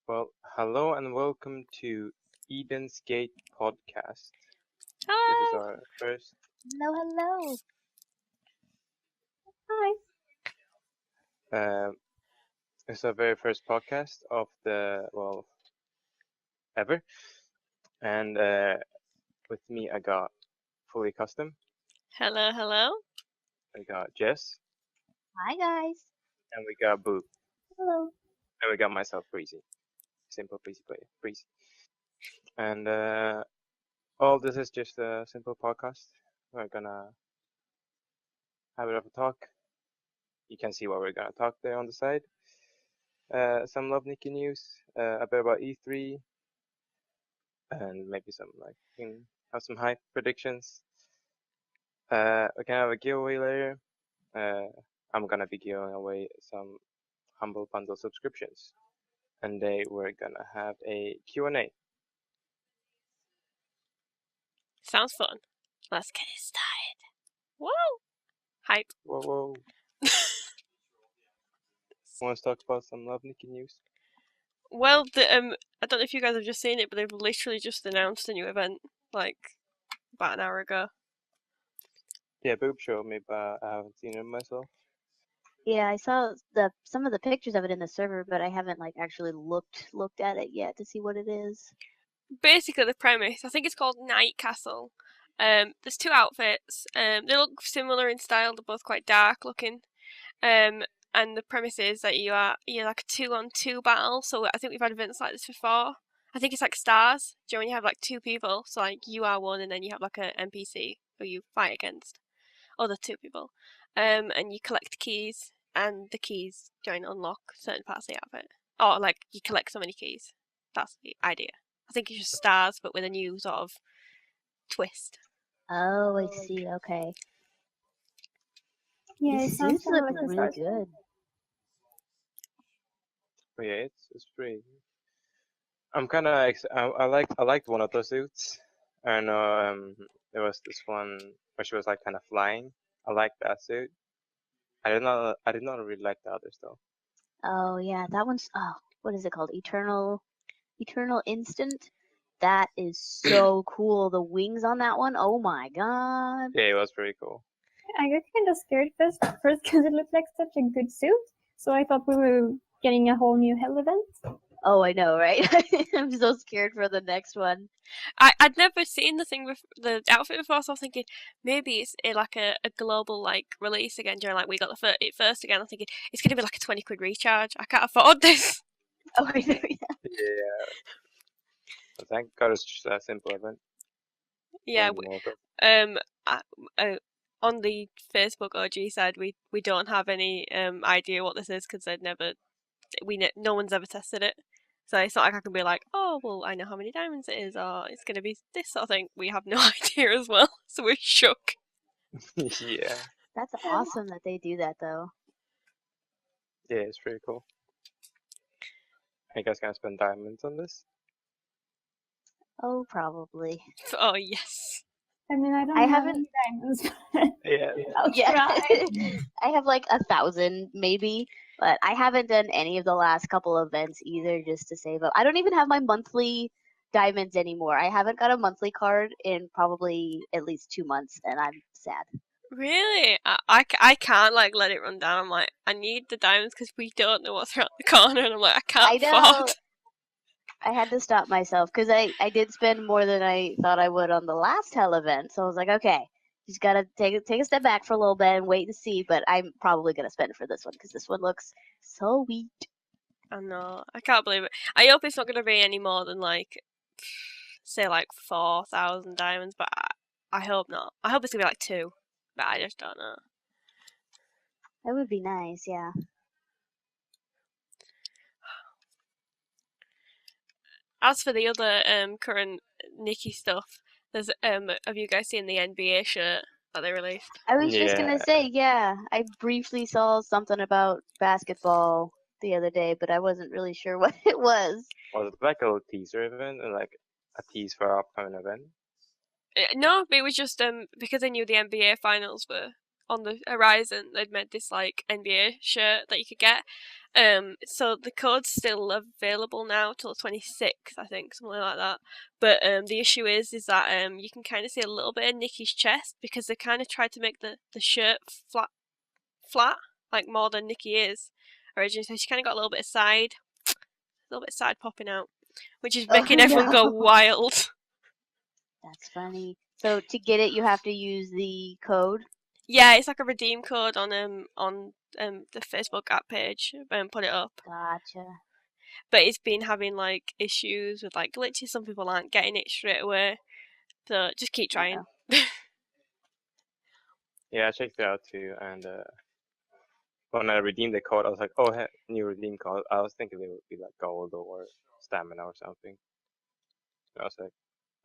Well, hello and welcome to Eden's Gate podcast. This is Hello. our first. Hello. Hi. It's our very first podcast of the ever. And with me, I got Fully Custom. Hello. I got Jess, Hi, guys. and we got Boo, Hello. and we got myself, Breezy. Simple Breezy player, Breezy. And all this is just a simple podcast. We're gonna have a bit of a talk. You can see what we're gonna talk there on the side. Some Love Nikki news, a bit about E3, and maybe some have some hype predictions. We can have a giveaway later. I'm gonna be giving away some Humble Bundle subscriptions, and we're gonna have a Q&A. Sounds fun. Let's get it started. Whoa. Hype. Whoa. Want to talk about some Love Nikki news? Well, I don't know if you guys have just seen it, but they've literally just announced a new event, like, about an hour ago. Yeah, Boob showed me, but I haven't seen it myself. Yeah, I saw some of the pictures of it in the server, but I haven't actually looked at it yet to see what it is. Basically, the premise, I think it's called Night Castle. There's two outfits. They look similar in style. They're both quite dark looking. And the premise is that you're like a 2-on-2 battle. So I think we've had events like this before. I think it's like Stars. Do you know when you have like two people? So like you are one, and then you have like an NPC who you fight against other two people. And you collect keys, and the keys unlock certain parts of the outfit. Or like you collect so many keys. That's the idea. I think it's just Stars, but with a new sort of twist. Oh, I see. Okay. Yeah, This it sounds suits look like the really stars. good. But yeah, it's pretty. I'm kind of I liked one of those suits. I know there was this one where she was like kind of flying. I liked that suit. I did not really like the others though. Oh yeah, that one's what is it called? Eternal Instant. That is so cool. The wings on that one. Oh my god. Yeah, it was pretty cool. I got kind of scared first because it looked like such a good suit. So I thought we were getting a whole new hell event. Oh, I know, right? I'm so scared for the next one. I'd never seen the outfit before, so I was thinking maybe it's like a global like release again during like we got it first again. I'm thinking it's gonna be like a 20 quid recharge. I can't afford this. Oh, I know. Yeah. But thank God it's just a simple event. Yeah. On the Facebook OG side, we don't have any idea what this is because no one's ever tested it. So it's not like I can be like, oh, well, I know how many diamonds it is, or it's going to be this sort of thing. We have no idea as well, so we're shook. Yeah. That's awesome that they do that, though. Yeah, it's pretty cool. Are you guys gonna spend diamonds on this? Oh, probably. Oh, yes. I mean, I haven't any diamonds. Yeah. I'll try. I have like 1,000 maybe, but I haven't done any of the last couple events either just to save up. I don't even have my monthly diamonds anymore. I haven't got a monthly card in probably at least 2 months, and I'm sad. Really? I can't like let it run down. I'm like, I need the diamonds because we don't know what's around the corner, and I'm like, I can't afford. I had to stop myself because I did spend more than I thought I would on the last Hell event. So I was like, okay, just gotta take a step back for a little bit and wait and see. But I'm probably gonna spend it for this one because this one looks so sweet. I know. I can't believe it. I hope it's not going to be any more than like, say like 4,000 diamonds, but I hope not. I hope it's going to be like 2, but I just don't know. That would be nice, yeah. As for the other current Nikki stuff, there's have you guys seen the NBA shirt that they released? I was just gonna say, yeah, I briefly saw something about basketball the other day, but I wasn't really sure what it was. Was it like a little teaser event and like a tease for our upcoming event? No, but it was just because I knew the NBA finals were on the horizon, they'd made this like NBA shirt that you could get. So the code's still available now till the 26th, I think, something like that. But the issue is that you can kind of see a little bit of Nikki's chest because they kind of tried to make the shirt flat, like more than Nikki is originally. So she kind of got a little bit of side popping out, which is making everyone go wild. That's funny. So to get it, you have to use the code. Yeah, it's like a redeem code on the Facebook app page and put it up. Gotcha. But it's been having like issues with like glitches. Some people aren't getting it straight away, so just keep trying. Yeah, I checked it out too, and when I redeemed the code, I was like, oh, new redeem code. I was thinking it would be like gold or stamina or something. I was like,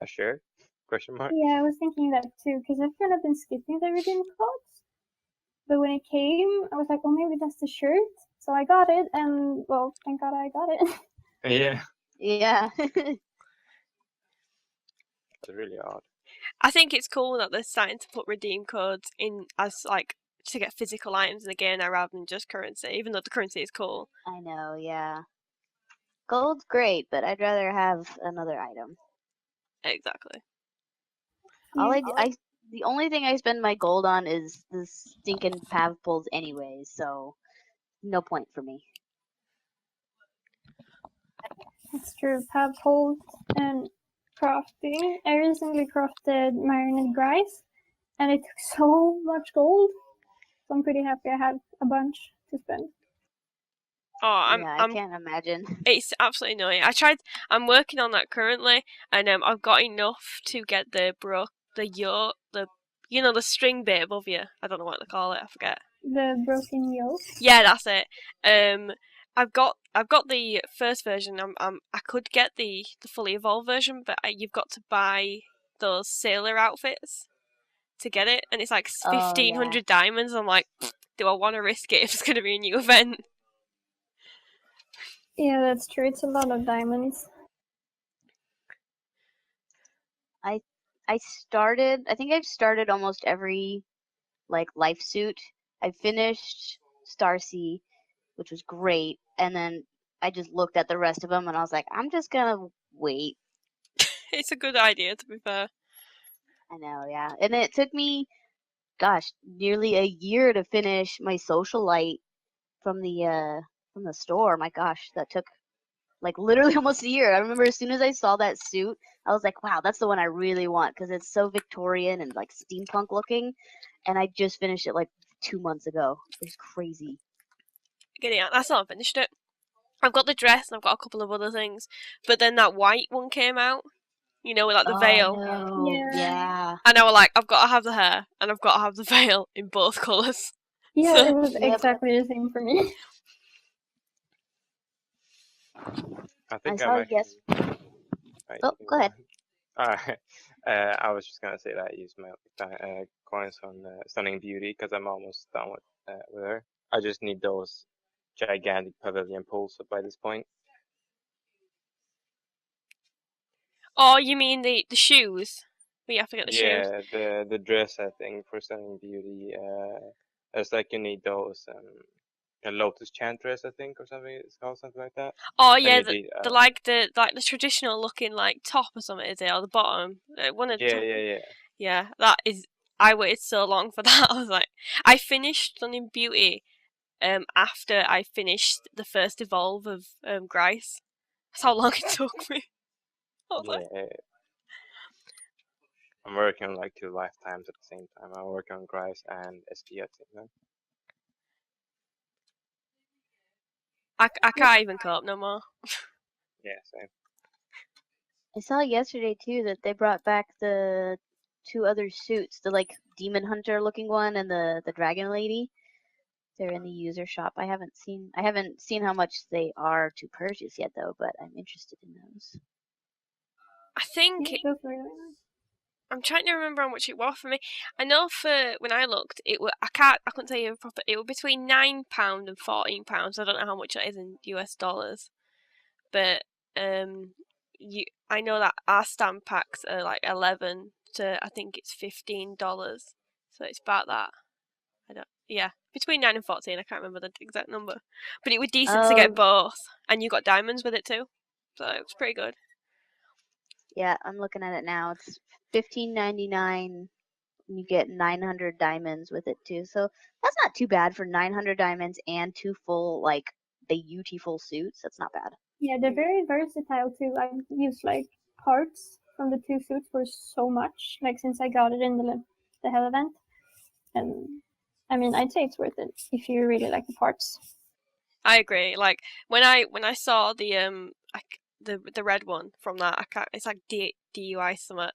a shirt? Question mark? Yeah, I was thinking that too, because I've kind of been skipping the redeem codes. But when it came, I was like, oh, maybe that's the shirt. So I got it, and well, thank God I got it. Yeah. Yeah. It's really odd. I think it's cool that they're starting to put redeem codes in as like to get physical items in the game now rather than just currency, even though the currency is cool. I know, yeah. Gold's great, but I'd rather have another item. Exactly. The only thing I spend my gold on is the stinking pav pulls anyways, so no point for me. It's true. Pav hold and crafting. I recently crafted Marionette Grice, and it took so much gold. So I'm pretty happy I have a bunch to spend. Oh, I can't imagine. It's absolutely annoying. I'm working on that currently, and I've got enough to get the string bit above you. I don't know what they call it. I forget. The broken yoke. Yeah, that's it. I've got the first version. I could get the fully evolved version, but you've got to buy those sailor outfits to get it, and it's like 1,500 diamonds. I'm like, do I want to risk it if it's going to be a new event? Yeah, that's true. It's a lot of diamonds. I think I've started almost every like life suit. I finished Starsea, which was great, and then I just looked at the rest of them and I was like, I'm just gonna wait. It's a good idea, to be fair. I know, yeah. And it took me, gosh, nearly a year to finish my socialite from the store. My gosh, that took like literally almost a year. I remember as soon as I saw that suit, I was like, wow, that's the one I really want because it's so Victorian and like steampunk looking. And I just finished it like 2 months ago. It's crazy. Getting out. That's not finished it. I've got the dress and I've got a couple of other things, but then that white one came out. You know, with like the veil. No. Yeah. And I was like, I've got to have the hair and I've got to have the veil in both colours. Yeah, it was exactly the same for me. I saw yes. Oh, go ahead. I was just gonna say that I use my coins on Stunning Beauty because I'm almost done with her. I just need those gigantic pavilion pulls by this point. Oh, you mean the shoes? We have to get the shoes. Yeah, the dress I think for Stunning Beauty. It's like you need those a Lotus Chant dress I think or something. It's called something like that. Oh yeah, the traditional looking like top or something is it, or the bottom? Yeah, that is. I waited so long for that. I was like, I finished Stunning Beauty after I finished the first evolve of Grice. That's how long it took me. I'm working on like 2 lifetimes at the same time. I'm working on Grice and SP at the same time. I can't even cope no more. Yeah, same. I saw yesterday too that they brought back the 2 other suits, the like demon hunter looking one and the dragon lady. They're in the user shop. I haven't seen how much they are to purchase yet though, but I'm interested in those. I think I'm trying to remember how much it was for me. I know for when I looked, I couldn't tell you proper. It was between £9 and £14. I don't know how much that is in US dollars, but I know that our stamp packs are like $11 to I think it's $15, so it's about that. between 9 and 14. I can't remember the exact number, but it was decent to get both, and you got diamonds with it too, so it was pretty good. Yeah, I'm looking at it now. It's $15.99. You get 900 diamonds with it too, so that's not too bad for 900 diamonds and 2 full the UT full suits. That's not bad. Yeah, they're very versatile too. I've used like parts from the 2 suits for so much, like since I got it in the Hell event, and I mean I'd say it's worth it if you really like the parts. I agree. Like when I saw the red one from that, it's like DUI something.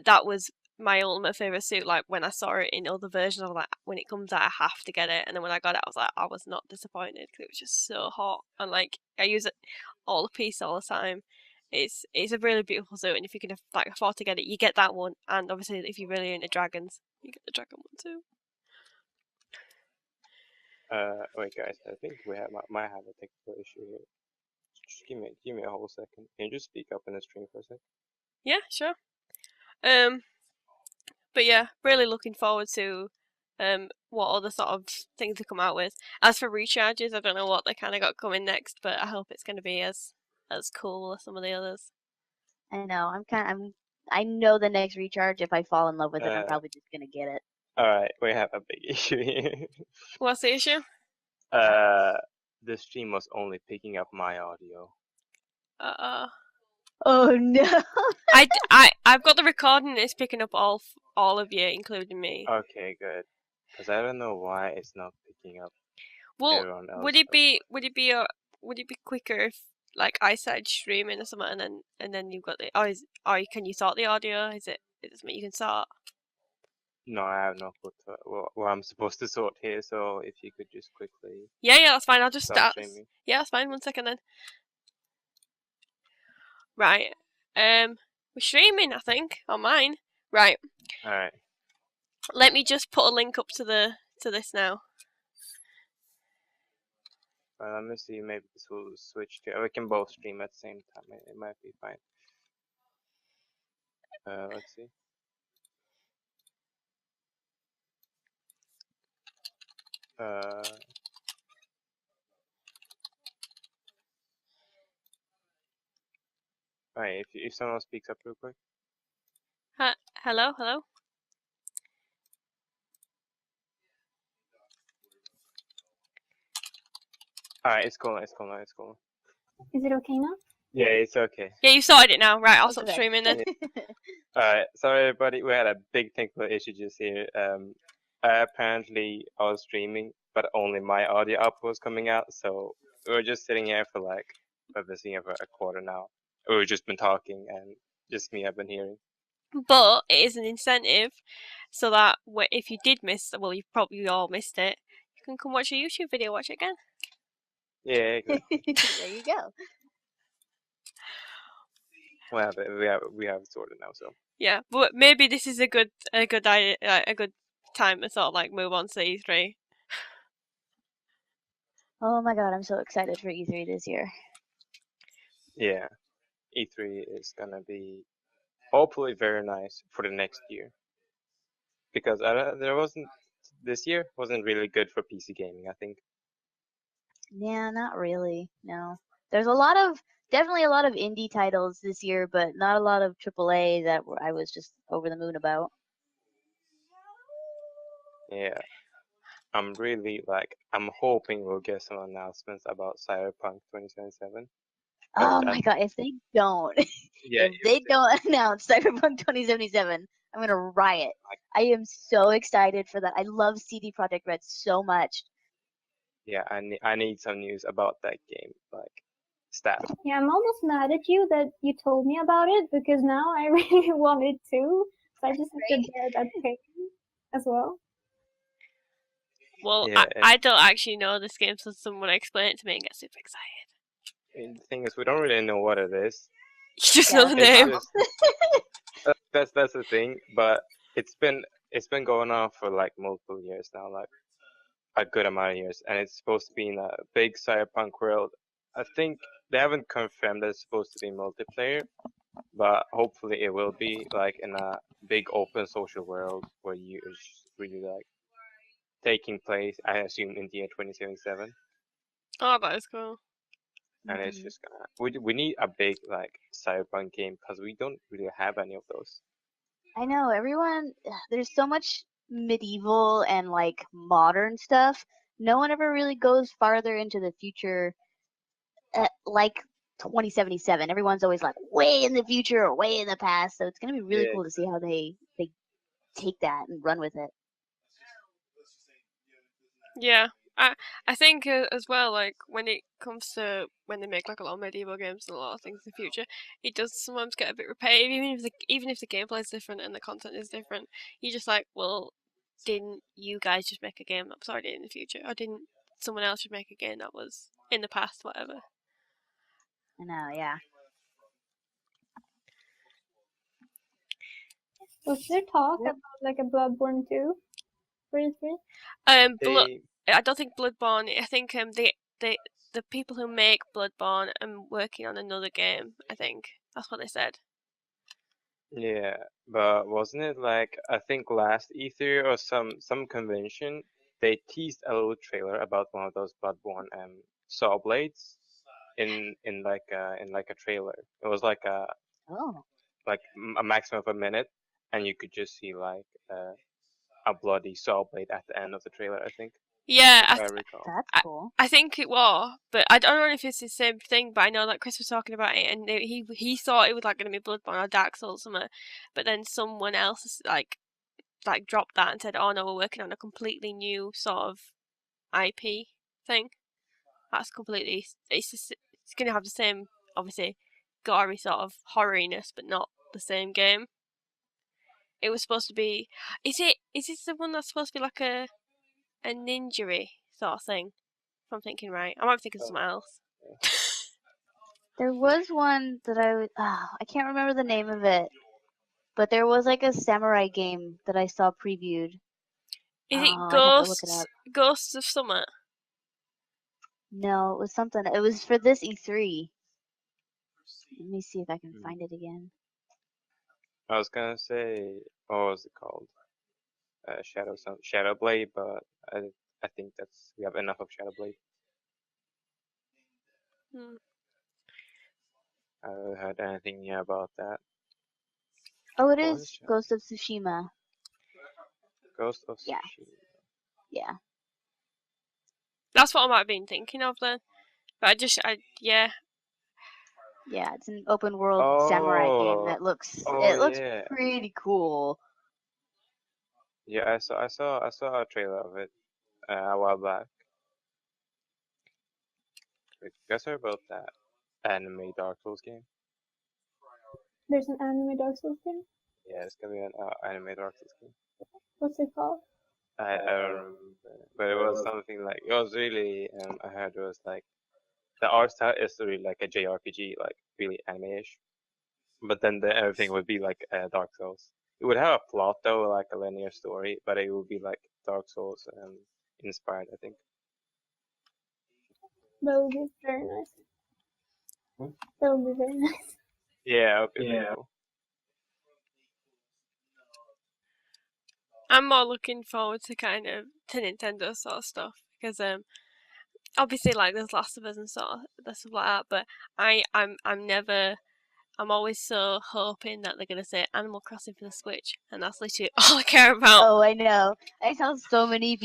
That was my ultimate favorite suit. Like when I saw it in other versions, I was like, when it comes out, I have to get it. And then when I got it, I was like, I was not disappointed because it was just so hot. And like I use it all the piece all the time. It's a really beautiful suit, and if you can afford to get it, you get that one. And obviously, if you're really into dragons, you get the dragon one too. Wait, guys, I think we might have a technical issue here. Just give me a whole second. Can you just speak up in the stream for a sec? Yeah, sure. But yeah, really looking forward to what other sort of things to come out with. As for recharges, I don't know what they kind of got coming next, but I hope it's going to be as cool as some of the others. I know. I know the next recharge. If I fall in love with it, I'm probably just gonna get it. All right, we have a big issue here. What's the issue? The stream was only picking up my audio. Oh no! I've got the recording. It's picking up all of you, including me. Okay, good. Because I don't know why it's not picking up. Well, everyone else. would it be quicker if like I started streaming or something, and then you've got the can you sort the audio? Is it something you can sort? No, I have no clue what I'm supposed to sort here. So if you could just quickly. Yeah, that's fine. I'll just start. Streaming. Yeah, that's fine. 1 second then. Right. We're streaming, I think, on mine. Right. All right. Let me just put a link up to this now. Let me see. Maybe this will switch to. We can both stream at the same time. It might be fine. Let's see. Alright, if someone speaks up real quick. Hello. Alright, it's cool. Is it okay now? Yeah, it's okay. Yeah, you sorted it now. Right, I'll stop streaming then. Alright, sorry everybody. We had a big technical issue just here. Apparently I was streaming, but only my audio output was coming out. So we were just sitting here for we've been sitting here for a quarter now. We've just been talking, and just me I've been hearing. But it is an incentive, so that if you did miss, well, you probably all missed it. You can come watch a YouTube video, watch it again. Yeah, there you go. We have it sorted now, so. Yeah, but maybe this is a good idea, a good time to sort of move on to E3. Oh my god, I'm so excited for E3 this year. Yeah, E3 is gonna be hopefully very nice for the next year, because this year wasn't really good for PC gaming, I think. Yeah, not really. No, there's definitely a lot of indie titles this year, but not a lot of AAA that I was just over the moon about. Yeah, I'm really I'm hoping we'll get some announcements about Cyberpunk 2077. Oh my god, if they don't, if they don't announce Cyberpunk 2077, I'm gonna riot. I am so excited for that. I love CD Projekt Red so much. Yeah, I need some news about that game, stat. Yeah, I'm almost mad at you that you told me about it, because now I really want it too. So I just have to bear that pain as well. Well, yeah, I don't actually know this game, so someone explain it to me and get super excited. And the thing is, we don't really know what it is. You just know the name. That's the thing, but it's been going on for multiple years now, a good amount of years, and it's supposed to be in a big cyberpunk world. I think they haven't confirmed that it's supposed to be multiplayer, but hopefully it will be in a big open social world where you really taking place, I assume, in the year 2077, Oh, that is cool. and it's Mhm. just gonna. We need a big like cyberpunk game because we don't really have any of those. I know everyone. There's so much medieval and like modern stuff. No one ever really goes farther into the future, like 2077. Everyone's always like way in the future or way in the past. So it's gonna be really Yeah. cool to see how they take that and run with it. Yeah, I think as well, like when it comes to when they make like a lot of medieval games and a lot of things in the future, it does sometimes get a bit repetitive. Even if the gameplay is different and the content is different, you're just like, well, didn't you guys just make a game that was already in the future, or didn't someone else just make a game that was in the past, whatever? I know, yeah. Was there talk What? about like a Bloodborne 2? Breezy? They I don't think Bloodborne. I think the people who make Bloodborne are working on another game. I think that's what they said. Yeah, but wasn't it like I think last E3 or some convention they teased a little trailer about one of those Bloodborne saw blades in like a trailer. It was like Oh, a maximum of a minute, and you could just see like a bloody saw blade at the end of the trailer. I think, Yeah, if I recall. that's I, cool. I think it was, but I don't know if it's the same thing. But I know that Chris was talking about it, and he thought it was like going to be Bloodborne or Dark Souls or something. But then someone else like dropped that and said, "Oh no, we're working on a completely new sort of IP thing. That's completely. It's going to have the same, obviously, gory sort of horroriness, but not the same game. It was supposed to be. Is this the one that's supposed to be like a ninja sort of thing? If I'm thinking right, I might be thinking of something else. There was one that I can't remember the name of it, but there was like a samurai game that I saw previewed. Is it I'd have to look it up. Ghosts of Summer? No, it was something. It was for this E3. Let me see if I can find it again. I was gonna say, what was it called? Shadow Blade, but I think we have enough of Shadow Blade. Hmm. I haven't heard anything new about that. Oh, it What was is it? Ghost of Tsushima. Ghost of Yeah. Tsushima. Yeah. That's what I might have been thinking of then. But yeah. Yeah, it's an open world samurai game that looks yeah. pretty cool. Yeah, I saw a trailer of it a while back. Wait, you guys heard about that anime Dark Souls game? There's an anime Dark Souls game? Yeah, it's gonna be an anime Dark Souls game. What's it called? I don't remember, but it was something like it was really. I heard it was like the art style is really like a JRPG, like really anime-ish. But then everything would be like Dark Souls. It would have a plot though, like a linear story, but it would be like Dark Souls inspired, I think. That would be very nice. Hmm? That would be very nice. Yeah, it'd be pretty cool. I'm more looking forward to kind of to Nintendo sort of stuff because obviously like there's Last of Us and sort of stuff like that, but I'm always so hoping that they're gonna say Animal Crossing for the Switch, and that's literally all I care about. Oh, I know. I saw so many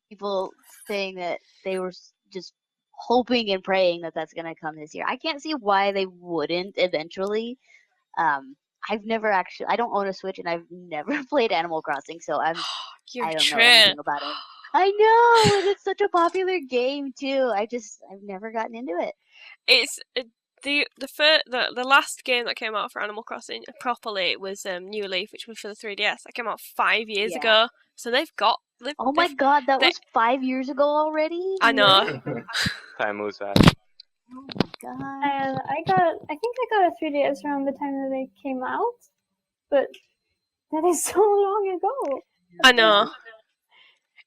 people saying that they were just hoping and praying that that's gonna come this year. I can't see why they wouldn't eventually. I've never actually. I don't own a Switch, and I've never played Animal Crossing, so I don't know anything about it. I know, and it's such a popular game too. I've never gotten into it. It's the last game that came out for Animal Crossing properly was New Leaf, which was for the 3DS. That came out 5 years ago, so they've got. Oh my god, that was 5 years ago already. I know. Time moves fast. Oh my god. And I think I got a 3DS around the time that they came out, but that is so long ago. I know.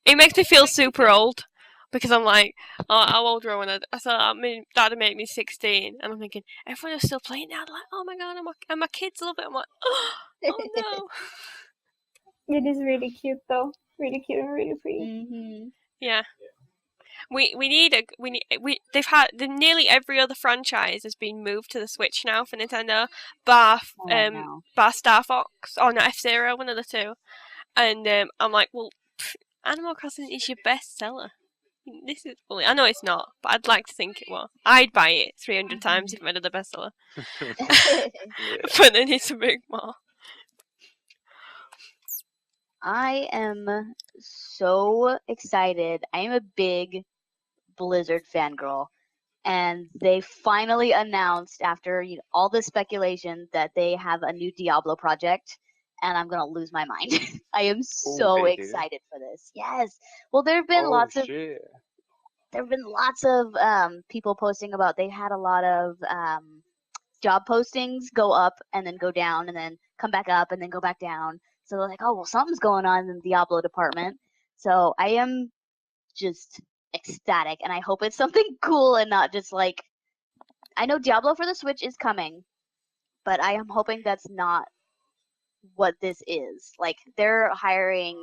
It makes me feel super old because I'm like, oh, how old were I when I thought that'd make me 16, and I'm thinking everyone is still playing now. Like, oh my god, and my kids love it. I'm like, oh no. It is really cute though. really cute and really pretty. Mm-hmm. Yeah. Nearly every other franchise has been moved to the Switch now for Nintendo, bar Oh, I know. Star Fox or not F-Zero, one of the two. And I'm like, well, Animal Crossing is your best seller. This is bully. I know it's not, but I'd like to think it was. I'd buy it 300 times if it made it the bestseller. Yeah. But they need to make more. I am so excited. I am a big Blizzard fangirl. And they finally announced, after all this speculation, that they have a new Diablo project. And I'm gonna lose my mind. I am so they do? excited for this. Yes. Well, there have been Oh lots of shit! people posting about they had a lot of job postings go up and then go down and then come back up and then go back down. So they're like, oh well, something's going on in the Diablo department. So I am just ecstatic, and I hope it's something cool and not just like, I know Diablo for the Switch is coming, but I am hoping that's not what this is. Like, they're hiring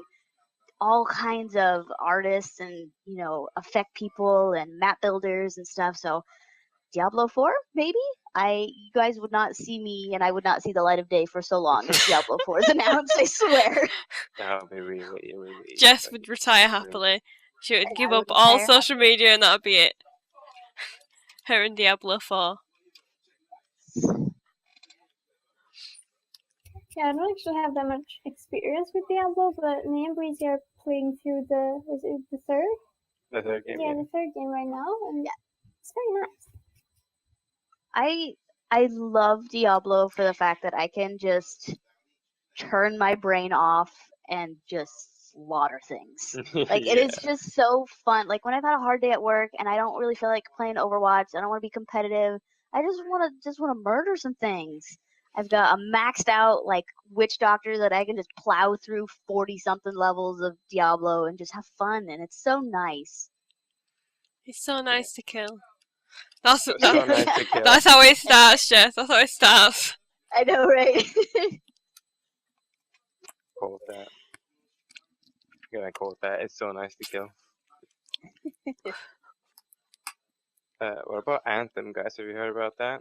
all kinds of artists and effect people and map builders and stuff. So Diablo 4, maybe? You guys would not see me, and I would not see the light of day for so long if Diablo 4 is announced, I swear. That would be really, really. Jess would retire happily. She would And give I up would all retire social media and that'd be it. Her and Diablo 4. Yeah, I don't actually have that much experience with Diablo, but me and Breezy are playing through is it the third? The third game. Yeah, the third game right now, and it's very nice. I love Diablo for the fact that I can just turn my brain off and just slaughter things. Like, it is just so fun. Like, when I've had a hard day at work and I don't really feel like playing Overwatch, I don't want to be competitive, I just want to murder some things. I've got a maxed out like witch doctor that I can just plow through 40-something levels of Diablo and just have fun, and it's so nice. It's so nice to kill. That's So nice to kill. That's how it starts, Jess. That's how it starts. I know, right? Quote that. I'm gonna quote that. It's so nice to kill. What about Anthem, guys? Have you heard about that?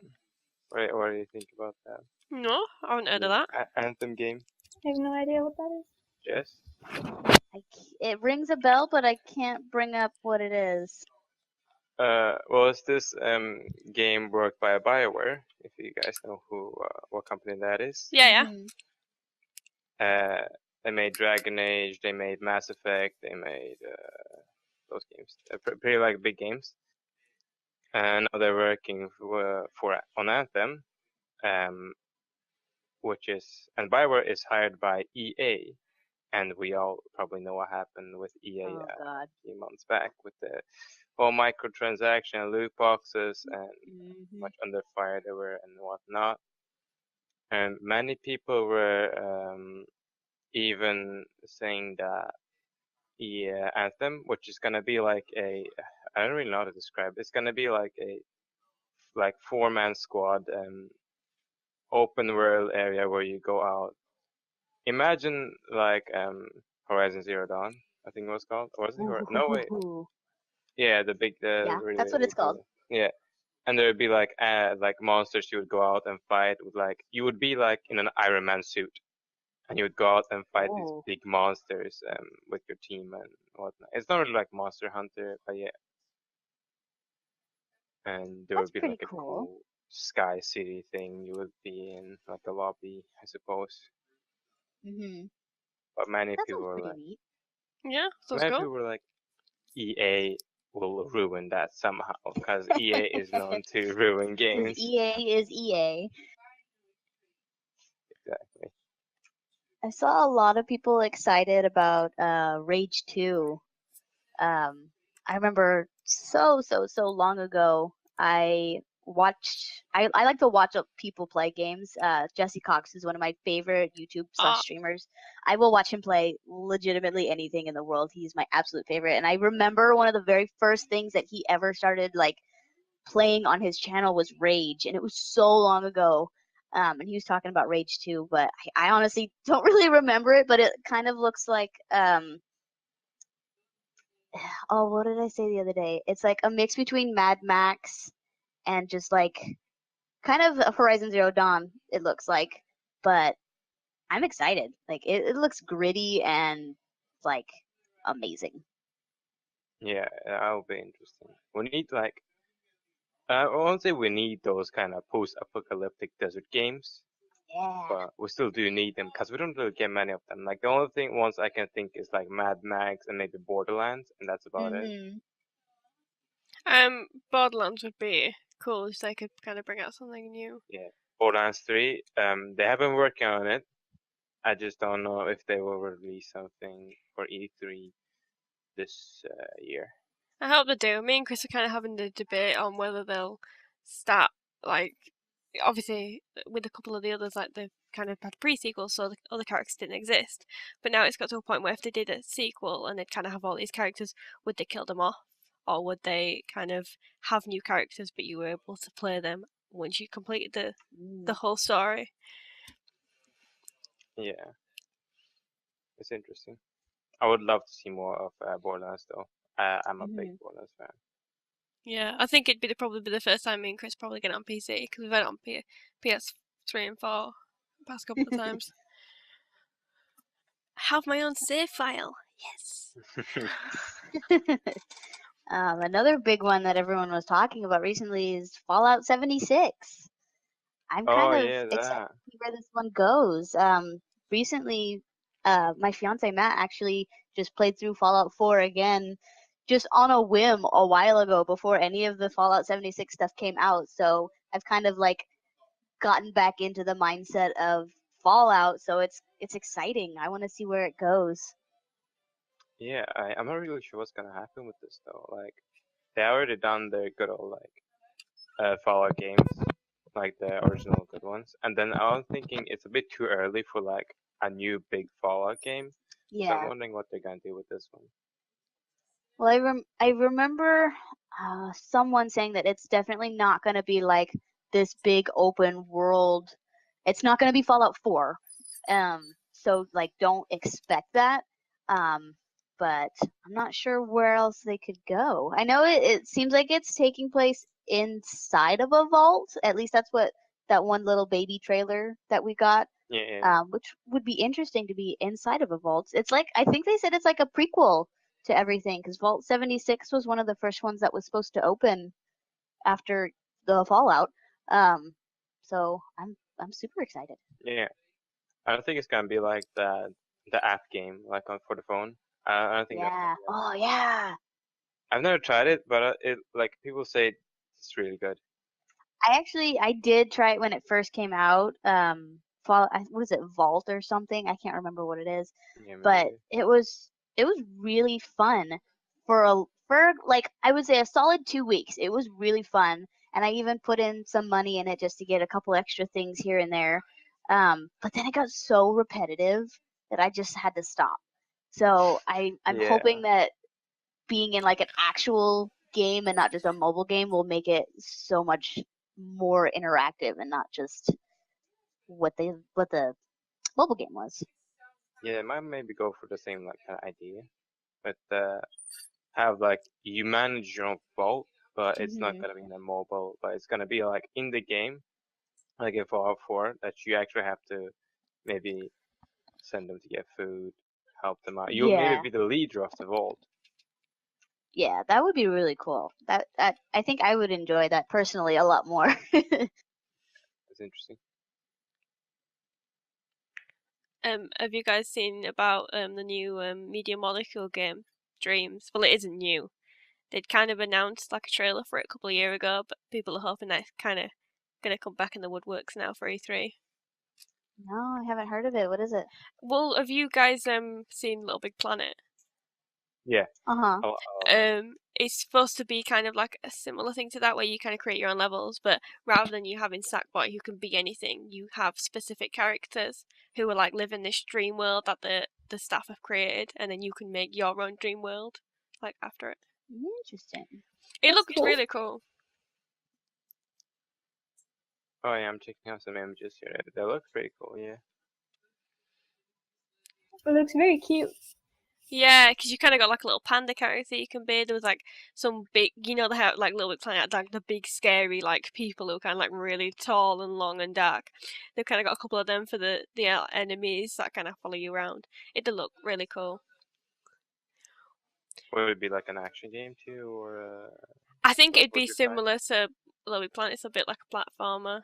What do you think about that? No, I haven't heard of that. Anthem game. I have no idea what that is. Yes. It rings a bell, but I can't bring up what it is. Well, it's this game worked by BioWare. If you guys know what company that is. Yeah. Mhm. They made Dragon Age. They made Mass Effect. They made those games. Pretty like big games. And now they're working on Anthem, and BioWare is hired by EA, and we all probably know what happened with EA a few months back with the whole microtransaction, loot boxes, and much under fire they were and whatnot. And many people were even saying that Anthem, which is gonna be like I don't really know how to describe it. It's gonna be like a 4-man squad open world area where you go out. Imagine like Horizon Zero Dawn, I think it was called. Or was it no wait. Yeah, the big yeah, really, that's what it's called. Yeah. And there would be like monsters you would go out and fight with, like you would be like in an Iron Man suit. And you would go out and fight these big monsters with your team and whatnot. It's not really like Monster Hunter, but yeah. And there would be like a cool Sky City thing. You would be in like a lobby, I suppose. But many people were like, neat. Yeah, sounds many cool. people were like, EA will ruin that somehow because EA is known to ruin games. EA is EA. Exactly. I saw a lot of people excited about Rage 2. I remember so long ago, I like to watch people play games. Jesse Cox is one of my favorite YouTube /streamers. I will watch him play legitimately anything in the world. He's my absolute favorite. And I remember one of the very first things that he ever started like playing on his channel was Rage, and it was so long ago. And he was talking about Rage 2, but I honestly don't really remember it, but it kind of looks like oh, what did I say the other day? It's like a mix between Mad Max and just like kind of a Horizon Zero Dawn. It looks like, but I'm excited. Like it looks gritty and like amazing. Yeah, that'll be interesting. We need like I won't say we need those kind of post-apocalyptic desert games, Yeah. but we still do need them because we don't really get many of them. Like the only ones I can think is like Mad Max and maybe Borderlands, and that's about it. Borderlands would be cool if they could kind of bring out something new. Yeah, Borderlands 3. They have been working on it. I just don't know if they will release something for E3 this year. I hope they do. Me and Chris are kind of having the debate on whether they'll start, like, obviously with a couple of the others, like they've kind of had pre-sequels, so the other characters didn't exist. But now it's got to a point where if they did a sequel and they'd kind of have all these characters, would they kill them off? Or would they kind of have new characters, but you were able to play them once you completed the whole story? Yeah, it's interesting. I would love to see more of Borderlands though. I'm a big Borderlands fan. Yeah, I think it'd probably be the first time me and Chris probably get it on PC because we've had it on PS3 and 4 the past couple of times. Have my own save file. Yes. Another big one that everyone was talking about recently is Fallout 76. I'm kind of yeah, excited that. to see where this one goes. Recently, my fiance Matt actually just played through Fallout 4 again, just on a whim a while ago before any of the Fallout 76 stuff came out. So I've kind of like gotten back into the mindset of Fallout. So it's exciting. I want to see where it goes. Yeah, I'm not really sure what's gonna happen with this though. Like, they already done their good old like Fallout games, like the original good ones, and then I was thinking it's a bit too early for like a new big Fallout game. So I'm Yeah. wondering what they're gonna do with this one. Well, I remember someone saying that it's definitely not going to be like this big open world. It's not going to be Fallout 4. So like don't expect that. Um, but I'm not sure where else they could go. I know it seems like it's taking place inside of a vault. At least that's what that one little baby trailer that we got, Yeah, which would be interesting to be inside of a vault. It's like I think they said it's like a prequel to everything because Vault 76 was one of the first ones that was supposed to open after the Fallout. So I'm super excited. yeah. I don't think it's gonna be like the app game, like for the phone. I don't think that's gonna Yeah. be. Oh yeah. I've never tried it, but it like people say it's really good. I did try it when it first came out. What is it, Vault or something? I can't remember what it is, Yeah, but maybe. it was really fun for like I would say a solid 2 weeks. It was really fun, and I even put in some money in it just to get a couple extra things here and there. But then it got so repetitive that I just had to stop. So I'm Yeah, hoping that being in like an actual game and not just a mobile game will make it so much more interactive and not just what the mobile game was. yeah. It might maybe go for the same like kind of idea, but have like you manage your own vault, but it's not Hmm. gonna be in a mobile, but it's gonna be like in the game, like in Fallout 4, that you actually have to maybe send them to get food, help them out. You'll maybe Yeah, be the leader of the vault. yeah, that would be really cool. That I think I would enjoy that personally a lot more. It's interesting. Have you guys seen about the new Media Molecule game, Dreams? Well, it isn't new. They'd kind of announced like a trailer for it a couple of years ago, but people are hoping that's kind of going to come back in the woodworks now for E3. No, I haven't heard of it. What is it? Well, have you guys seen Little Big Planet? Yeah. Uh-huh. It's supposed to be kind of like a similar thing to that, where you kind of create your own levels, but rather than you having Sackbot who can be anything, you have specific characters who are like living this dream world that the staff have created, and then you can make your own dream world like after it. Interesting. It That's looked cool. really cool. Oh yeah, I'm checking out some images here. They look pretty cool. Yeah. It looks very cute. Yeah, because you kind of got like a little panda character you can be. There was like some big, they have like Little Big Planet, like the big scary like people who are kind of like really tall and long and dark. They've kind of got a couple of them for the enemies that kind of follow you around. It did look really cool. Would it be like an action game too, or I think what it'd be would you find? similar to Little Big Planet. It's a bit like a platformer,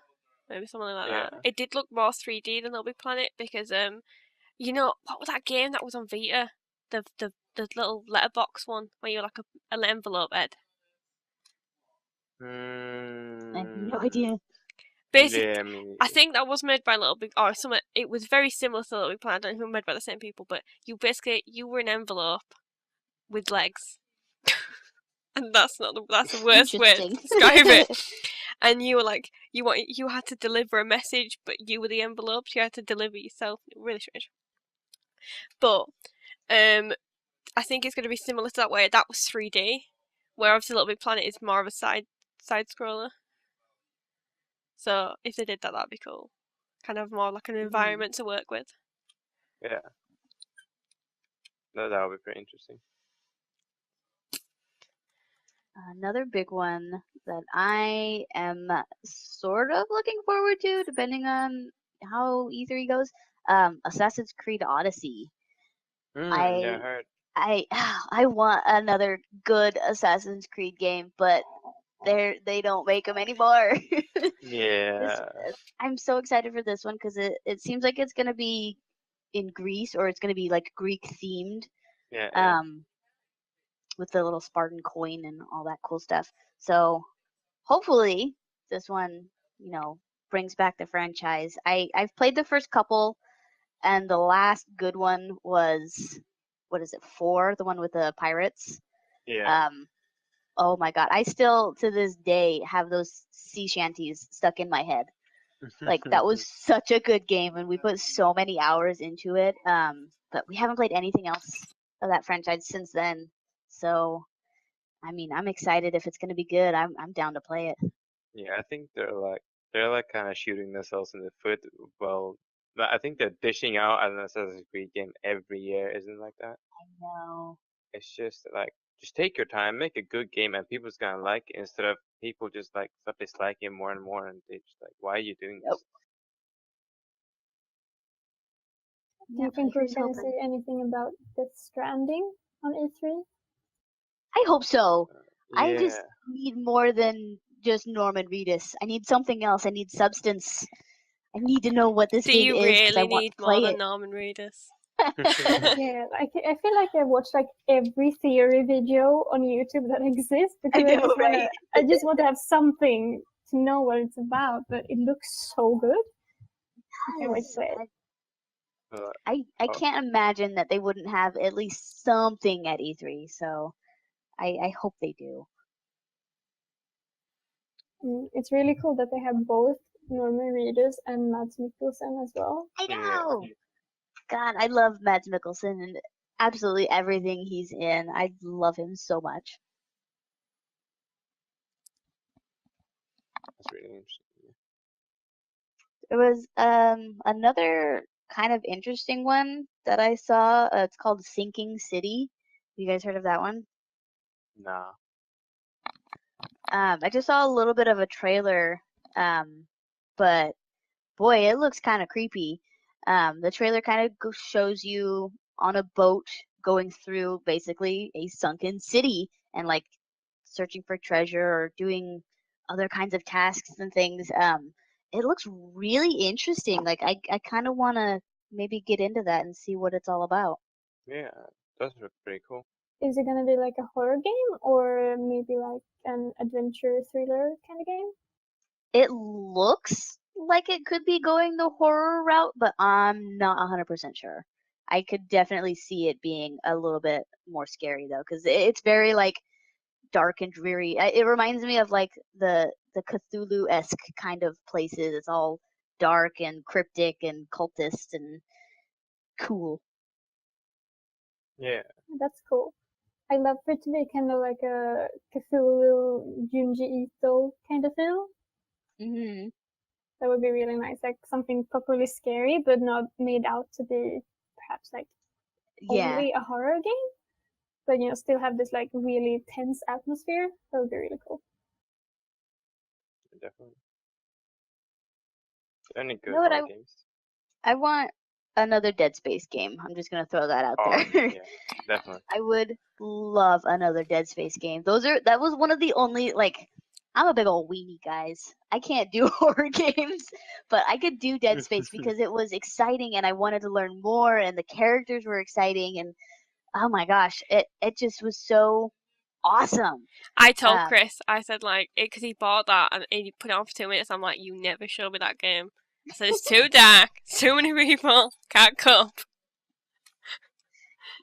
maybe something like that. Yeah. It did look more 3D than Little Big Planet because what was that game that was on Vita? The little letterbox one where you're like an envelope head. I have no Mm, idea. Basically, yeah, I mean, I think that was made by Little Big or something. It was very similar to Little Big Planet. I don't know if it was made by the same people, but you were an envelope with legs, and that's the worst way to Interesting. describe it. And you were like you had to deliver a message, but you were the envelope. You had to deliver yourself. Really strange. But I think it's going to be similar to that way. That was 3D, where obviously Little Big Planet is more of a side scroller. So if they did that, that'd be cool. Kind of more like an environment to work with. yeah, that would be pretty interesting. Another big one that I am sort of looking forward to, depending on how E3 goes, Assassin's Creed Odyssey. Yeah, I I heard. I want another good Assassin's Creed game, but they don't make them anymore. This, Yeah, I'm so excited for this one because it seems like it's gonna be in Greece, or it's gonna be like Greek themed. yeah. With the little Spartan coin and all that cool stuff. So hopefully this one, brings back the franchise. I've played the first couple, and the last good one was, what is it, 4, the one with the pirates. Yeah. Oh my god, I still to this day have those sea shanties stuck in my head. Like, that was such a good game, and we put so many hours into it. But we haven't played anything else of that franchise since then. So I mean, I'm excited. If it's gonna be good, I'm down to play it. Yeah, I think they're like kind of shooting themselves in the foot. Well, I think they're dishing out an Assassin's Creed game every year, isn't it like that? I know. It's just like just take your time, make a good game, and people's gonna like it instead of people just like start disliking it more and more, and they just like, why are you doing Yep. this? Do you think we're going to see anything about Death Stranding on E3? I hope so. I Yeah, just need more than just Norman Reedus. I need something else. I need substance. I need to know what this Do game you is because I really want need to play more than it. Norman Reedus? Yeah, I feel like I watched like every theory video on YouTube that exists because I know, right? I just want to have something to know what it's about. But it looks so good. I can't wait to Yes. play it. I oh, can't imagine that they wouldn't have at least something at E3. So I hope they do. It's really cool that they have both Norman Reedus and Mads Mikkelsen as well. I yeah, know. God, I love Mads Mikkelsen and absolutely everything he's in. I love him so much. that's really interesting. There was another kind of interesting one that I saw. It's called Sinking City. You guys heard of that one? Nah, I just saw a little bit of a trailer, but boy, it looks kind of creepy. The trailer kind of shows you on a boat going through basically a sunken city and like searching for treasure or doing other kinds of tasks and things. It looks really interesting. Like I kind of want to maybe get into that and see what it's all about. yeah, that's pretty cool. Is it gonna be like a horror game or maybe like an adventure thriller kind of game? It looks like it could be going the horror route, but I'm not 100% sure. I could definitely see it being a little bit more scary though, because it's very like dark and dreary. It reminds me of like the Cthulhu-esque kind of places. It's all dark and cryptic and cultist and cool. Yeah, That's cool. I love for it to be kind of like a Cthulhu Junji Ito kind of feel. Hmm That would be really nice, like something properly scary, but not made out to be perhaps like Yeah. only a horror game, but still have this like really tense atmosphere. That would be really cool. Definitely. Any good know what, horror games? I want another Dead Space game. I'm just gonna throw that out Oh, there. yeah, definitely. I would love another Dead Space game. That was one of the only like I'm a big old weenie, guys. I can't do horror games, but I could do Dead Space because it was exciting and I wanted to learn more and the characters were exciting and oh my gosh, it just was so awesome. I told Um, Chris, I said like, because he bought that and he put it on for 2 minutes. I'm like, you never show me that game. I said it's too dark, it's too many people, can't cope.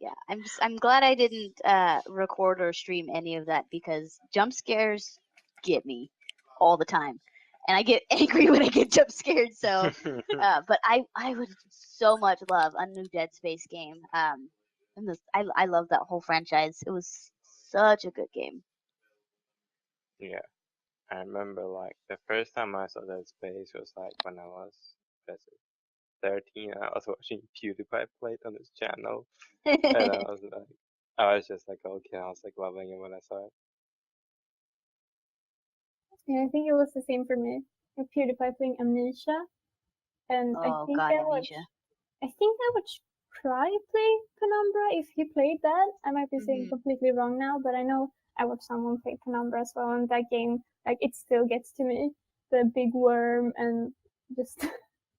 yeah, I'm glad I didn't record or stream any of that because jump scares get me all the time, and I get angry when I get jump scared. So, but I would so much love a new Dead Space game. And I love that whole franchise. It was such a good game. Yeah, I remember like the first time I saw Dead Space was like when I was let's see, 13. I was watching PewDiePie play it on his channel, and I was just like, okay, I was like loving it when I saw it. Yeah, I think it was the same for me. Like PewDiePie playing Amnesia, and Oh God, Amnesia. I think I would try play Penumbra if he played that. I might be saying completely wrong now, but I know I watched someone play Penumbra as well, and that game, like, it still gets to me. The big worm and just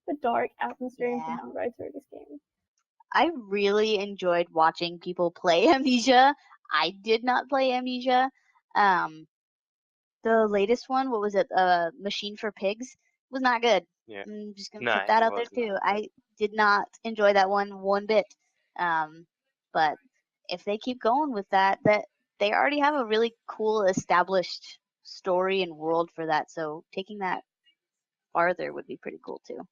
the dark atmosphere in Penumbra. It's really scary. I really enjoyed watching people play Amnesia. I did not play Amnesia. The latest one, what was it? Machine for Pigs was not good. Yeah. I'm just gonna No, put that it out there was too. not. I did not enjoy that one bit. But if they keep going with that they already have a really cool established story and world for that. So taking that farther would be pretty cool too.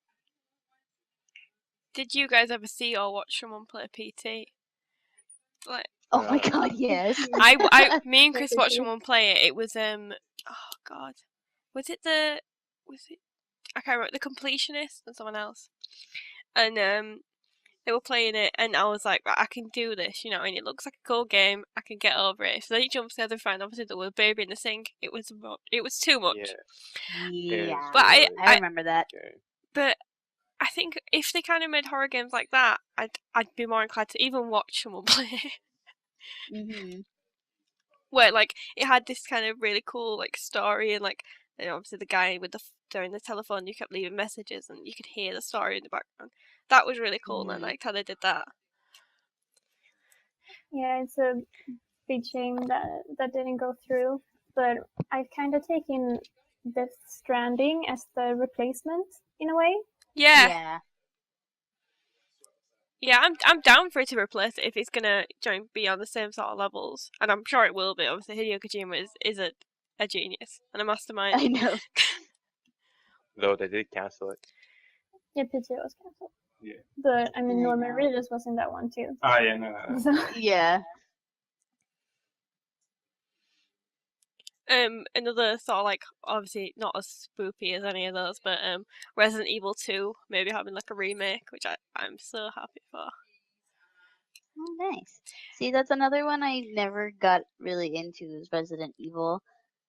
Did you guys ever see or watch someone play PT? Like, Oh my God, yes. me and Chris watched someone play it. It was oh God, was it I can't remember, the Completionist and someone else, and they were playing it, and I was like, right, I can do this, and it looks like a cool game. I can get over it. So then he jumps the other friend. Obviously, there was a baby in the sink. It was too much. Yeah, but I remember that. But I think if they kind of made horror games like that, I'd be more inclined to even watch someone play it. Where like it had this kind of really cool like story, and like obviously the guy with during the telephone, you kept leaving messages and you could hear the story in the background. That was really cool, and I liked how they did that. Yeah, it's a big shame that didn't go through, but I've kind of taken Death Stranding as the replacement in a way. Yeah, I'm down for it to replace it if it's gonna be on the same sort of levels, and I'm sure it will be. Obviously, Hideo Kojima is a genius and a mastermind. I know. Though they did cancel it. Yeah, PT was cancelled. Yeah. But I mean, Norman Reedus was in that one too. Oh yeah, no. So, yeah. Another sort of like, obviously not as spoopy as any of those, but Resident Evil 2 maybe having like a remake, which I'm so happy for. Oh, nice. See, that's another one I never got really into is Resident Evil.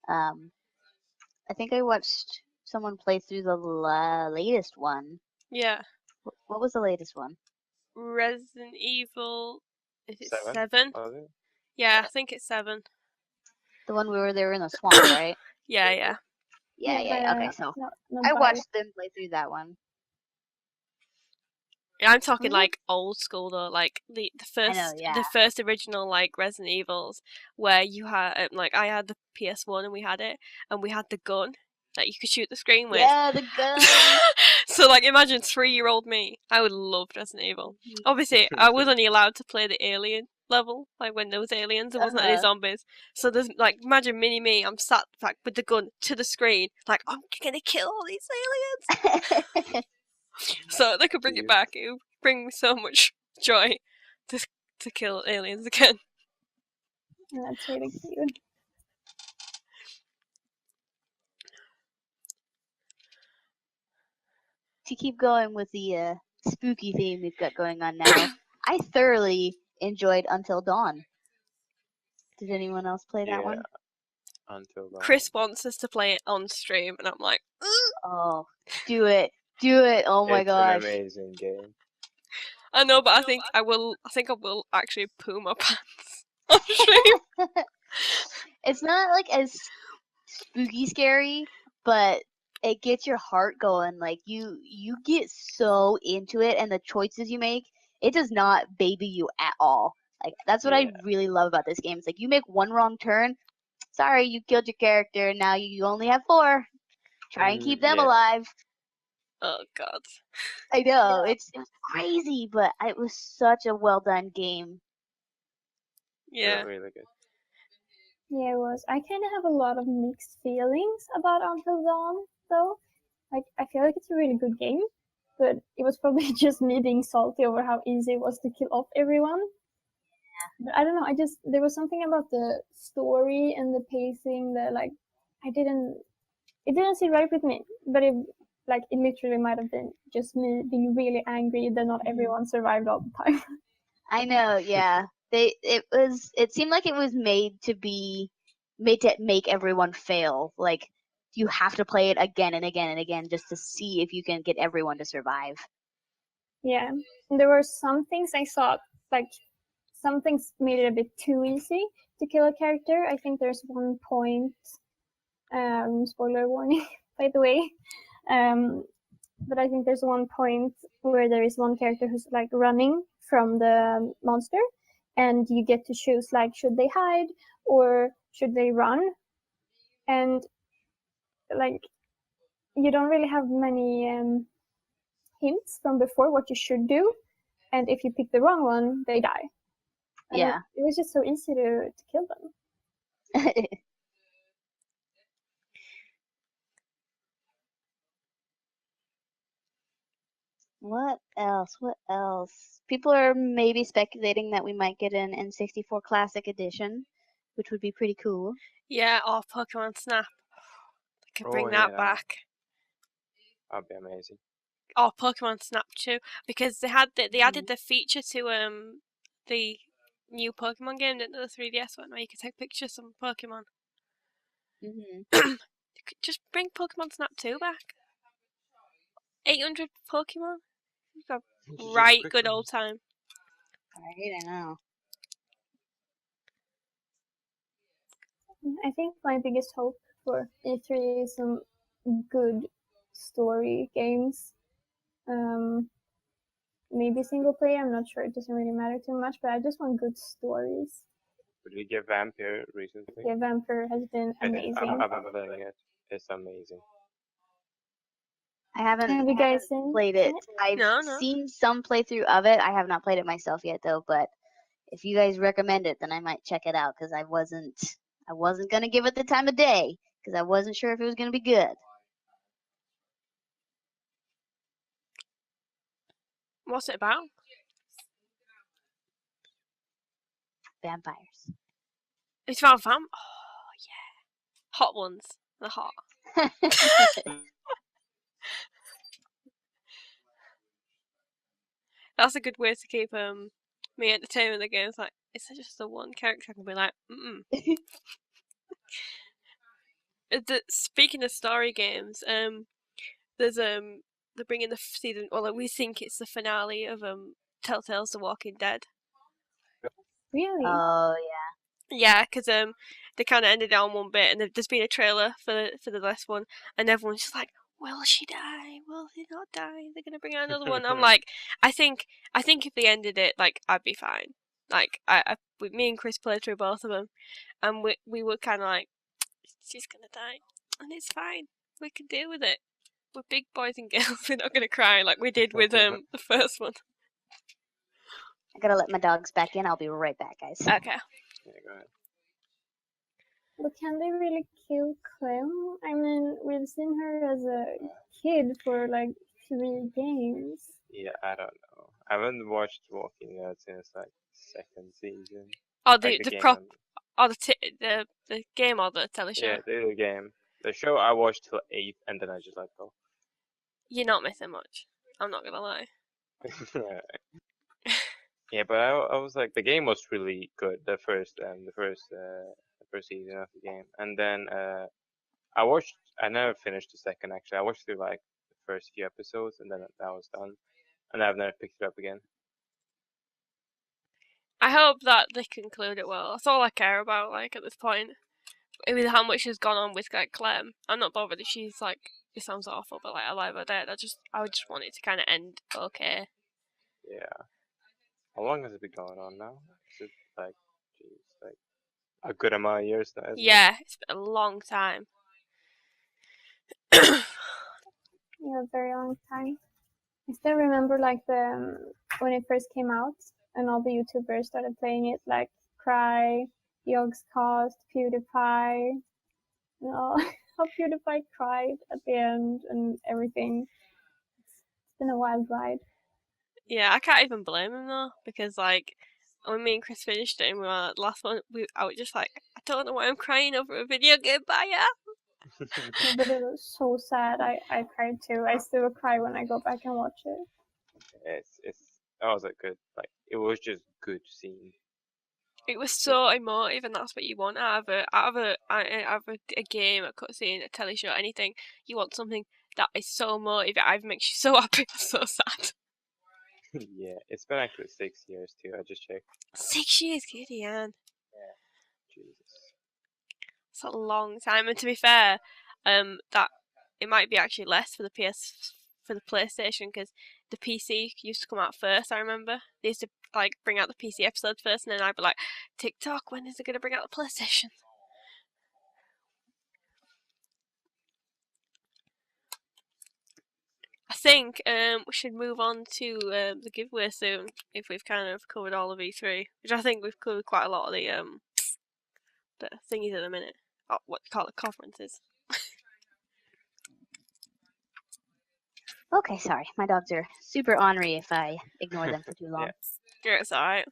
I think I watched someone play through the latest one. Yeah. What was the latest one? Resident Evil, is it 7? Yeah, I think it's 7. The one where they were in the swamp, right? Yeah. Yeah. Okay, so I watched them play through that one. Yeah, I'm talking like old school though, like the the first original like Resident Evils, where you had like I had the PS1 and we had the gun that you could shoot the screen with. Yeah, the gun. So like imagine 3-year-old me. I would love Resident Evil. Obviously, I was only allowed to play the alien level, like when there was aliens, there wasn't any zombies. So there's like imagine mini me. I'm sat like with the gun to the screen, like I'm gonna kill all these aliens. So they could bring it back. It would bring me so much joy to kill aliens again. That's really cute. To keep going with the spooky theme we've got going on now, I thoroughly enjoyed Until Dawn. Did anyone else play that Yeah, one? Until Dawn. Chris wants us to play it on stream, and I'm like, Oh, do it. Do it. Oh my It's gosh. an amazing game. I know, but I think I will actually poo my pants on stream. It's not like as spooky scary, but it gets your heart going. Like you get so into it, and the choices you make, it does not baby you at all. Like that's what I Yeah. really love about this game. It's like you make one wrong turn, sorry, you killed your character. Now you only have 4. Try and keep them Yeah. alive. Oh god. I know it was crazy, but it was such a well done game. Yeah. Really good. Yeah, it was. I kind of have a lot of mixed feelings about Until Dawn, though. Like, I feel like it's a really good game, but it was probably just me being salty over how easy it was to kill off everyone. But I don't know. There was something about the story and the pacing that like it didn't sit right with me. But it literally might have been just me being really angry that not everyone survived all the time. I know, yeah. It seemed like it was made to make everyone fail. Like you have to play it again and again and again just to see if you can get everyone to survive. Yeah, and there were some things I thought like some things made it a bit too easy to kill a character. I think there's one point, spoiler warning, by the way, but I think there's one point where there is one character who's like running from the monster, and you get to choose like should they hide or should they run, and like you don't really have many hints from before what you should do, and if you pick the wrong one, they die. And Yeah. it was just so easy to kill them. What else? What else? People are maybe speculating that we might get an N64 Classic Edition, which would be pretty cool. Yeah, or Pokemon Snap. They could bring Oh, that yeah. back. That'd be amazing. Or Pokemon Snap too, because they added the feature to the new Pokemon game, didn't they, the 3DS one, where you could take pictures of Pokemon. Mm-hmm. Just bring Pokemon Snap 2 back. 800 Pokemon. You've got right good old time. Right, I know. I think my biggest hope for E3 is some good story games. Maybe single player, I'm not sure, it doesn't really matter too much, but I just want good stories. Did we get Vampire recently? Yeah, Vampire has been amazing. I've been playing it. It's amazing. I haven't Have you guys played it. I've No. seen some playthrough of it. I have not played it myself yet, though. But if you guys recommend it, then I might check it out because I wasn't gonna give it the time of day because I wasn't sure if it was gonna be good. What's it about? Vampires. It's about vamp. Oh yeah, hot ones. They're hot. That's a good way to keep me entertained with the game. It's like, is there just the one character I can be like, Speaking of story games, there's they're bringing the season. Well, like, we think it's the finale of Telltale's The Walking Dead. Really? Oh yeah. Yeah, because they kind of ended it on one bit, and there's been a trailer for the last one, and everyone's just like, will she die? Will she not die? They're gonna bring out another one. I'm like, I think if they ended it, like, I'd be fine. Like, with me and Chris played through both of them, and we were kind of like, she's gonna die, and it's fine. We can deal with it. We're big boys and girls. We're not gonna cry like we did with the first one. I gotta let my dogs back in. I'll be right back, guys. Okay. Yeah, go ahead. But can they really kill Clem? I mean, we've seen her as a kid for like 3 games. Yeah, I don't know. I haven't watched Walking Dead since like second season. Oh, Like the game prop, and- or the game or the telly show. Yeah, the game. The show I watched till 8, and then I just let go. You're not missing much. I'm not gonna lie. Yeah, but I was like, the game was really good. The first season of the game, and then I never finished the second actually. I watched through like the first few episodes, and then that was done, and I've never picked it up again. I hope that they conclude it well. That's all I care about. Like at this point, with how much has gone on with like Clem, I'm not bothered if she's like. It sounds awful, but like I like her dead. I would just want it to kind of end okay. Yeah. How long has it been going on now? Is it like, jeez, like a good amount of years now? Isn't it? Yeah, it's been a long time. Yeah, very long time. I still remember like when it first came out and all the YouTubers started playing it, like Cry, Yogscast, PewDiePie. You know, how PewDiePie cried at the end and everything. It's been a wild ride. Yeah, I can't even blame him though, because like when me and Chris finished it and we were last one, I was just like, I don't know why I'm crying over a video game buyer. Yeah, but it was so sad. I cried too. I still cry when I go back and watch it. It's that was a good, like, it was just good scene. It was so emotive, and that's what you want out of a game, a cutscene, a telly show, anything. You want something that is so emotive, it either makes you so happy or so sad. Yeah, it's been actually 6 years too. I just checked. 6 years, Gideon. Jesus. It's a long time, and to be fair, that it might be actually less for the PlayStation, because the PC used to come out first. I remember they used to like bring out the PC episodes first, and then I'd be like, TikTok, when is it going to bring out the PlayStation? I think we should move on to the giveaway soon, if we've kind of covered all of E3, which I think we've covered quite a lot of the thingies at the minute. Oh, what you call it, conferences. Okay, sorry. My dogs are super ornery if I ignore them for too long. Yeah, it's alright.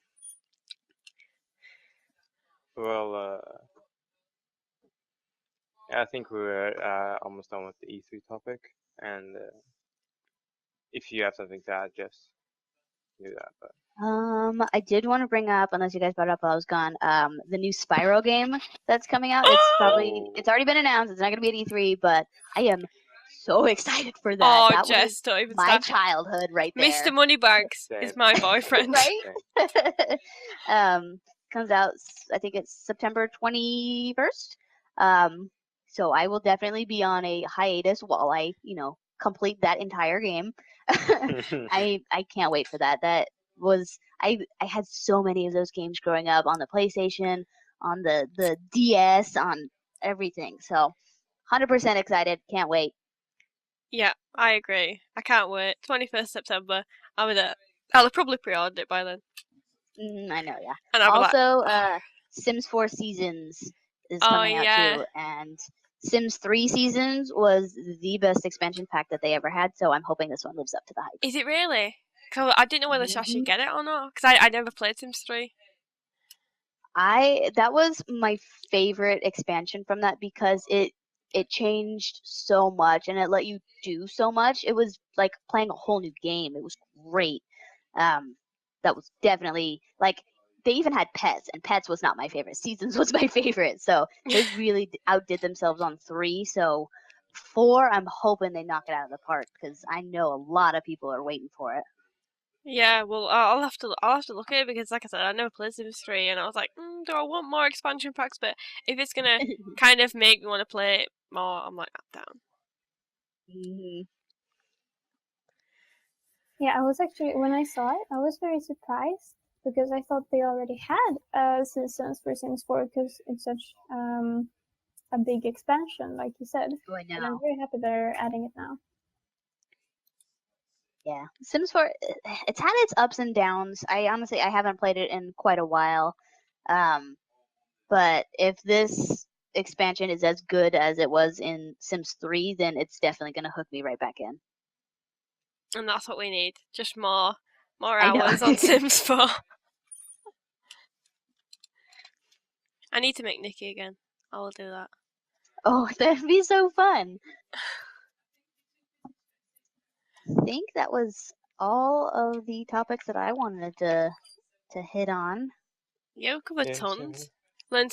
Well, I think we're almost done with the E3 topic, and if you have something to add, just do that. But I did want to bring up, unless you guys brought it up while I was gone, the new Spyro game that's coming out. It's already been announced. It's not going to be at E3, but I am so excited for that. Oh, that Jess, was don't even my start. childhood right there. Mr. Moneybags is my boyfriend. Right? Comes out, I think it's September 21st. So I will definitely be on a hiatus while I, complete that entire game. I can't wait for that. That was I had so many of those games growing up on the PlayStation, on the DS, on everything. So 100% excited. Can't wait. Yeah, I agree. I can't wait. 21st September. I'll probably pre-order it by then. I know, yeah. And I'll Also, Sims 4 Seasons is coming out yeah. too, and Sims 3 Seasons was the best expansion pack that they ever had, so I'm hoping this one lives up to the hype. Is it really? Cause I didn't know whether I should get it or not, because I never played Sims 3. That was my favorite expansion from that because it changed so much and it let you do so much. It was like playing a whole new game. It was great. That was definitely like they even had pets, and pets was not my favorite. Seasons was my favorite. So they really outdid themselves on 3. So 4, I'm hoping they knock it out of the park because I know a lot of people are waiting for it. Yeah, well, I'll have to look at it, because, like I said, I never played Sims 3, and I was like, do I want more expansion packs? But if it's gonna kind of make me want to play it more, I'm like, I'm down. Mm-hmm. Yeah, I was actually, when I saw it, I was very surprised because I thought they already had seasons for Sims 4 because it's such a big expansion, like you said. Oh, I know. But I'm very happy they're adding it now. Yeah, Sims 4, it's had its ups and downs. I haven't played it in quite a while. But if this expansion is as good as it was in Sims 3, then it's definitely going to hook me right back in. And that's what we need. Just more hours on Sims 4. I need to make Nikki again. I will do that. Oh, that'd be so fun. I think that was all of the topics that I wanted to to hit on. Yeah, we covered Yeah, same here. tons. Learn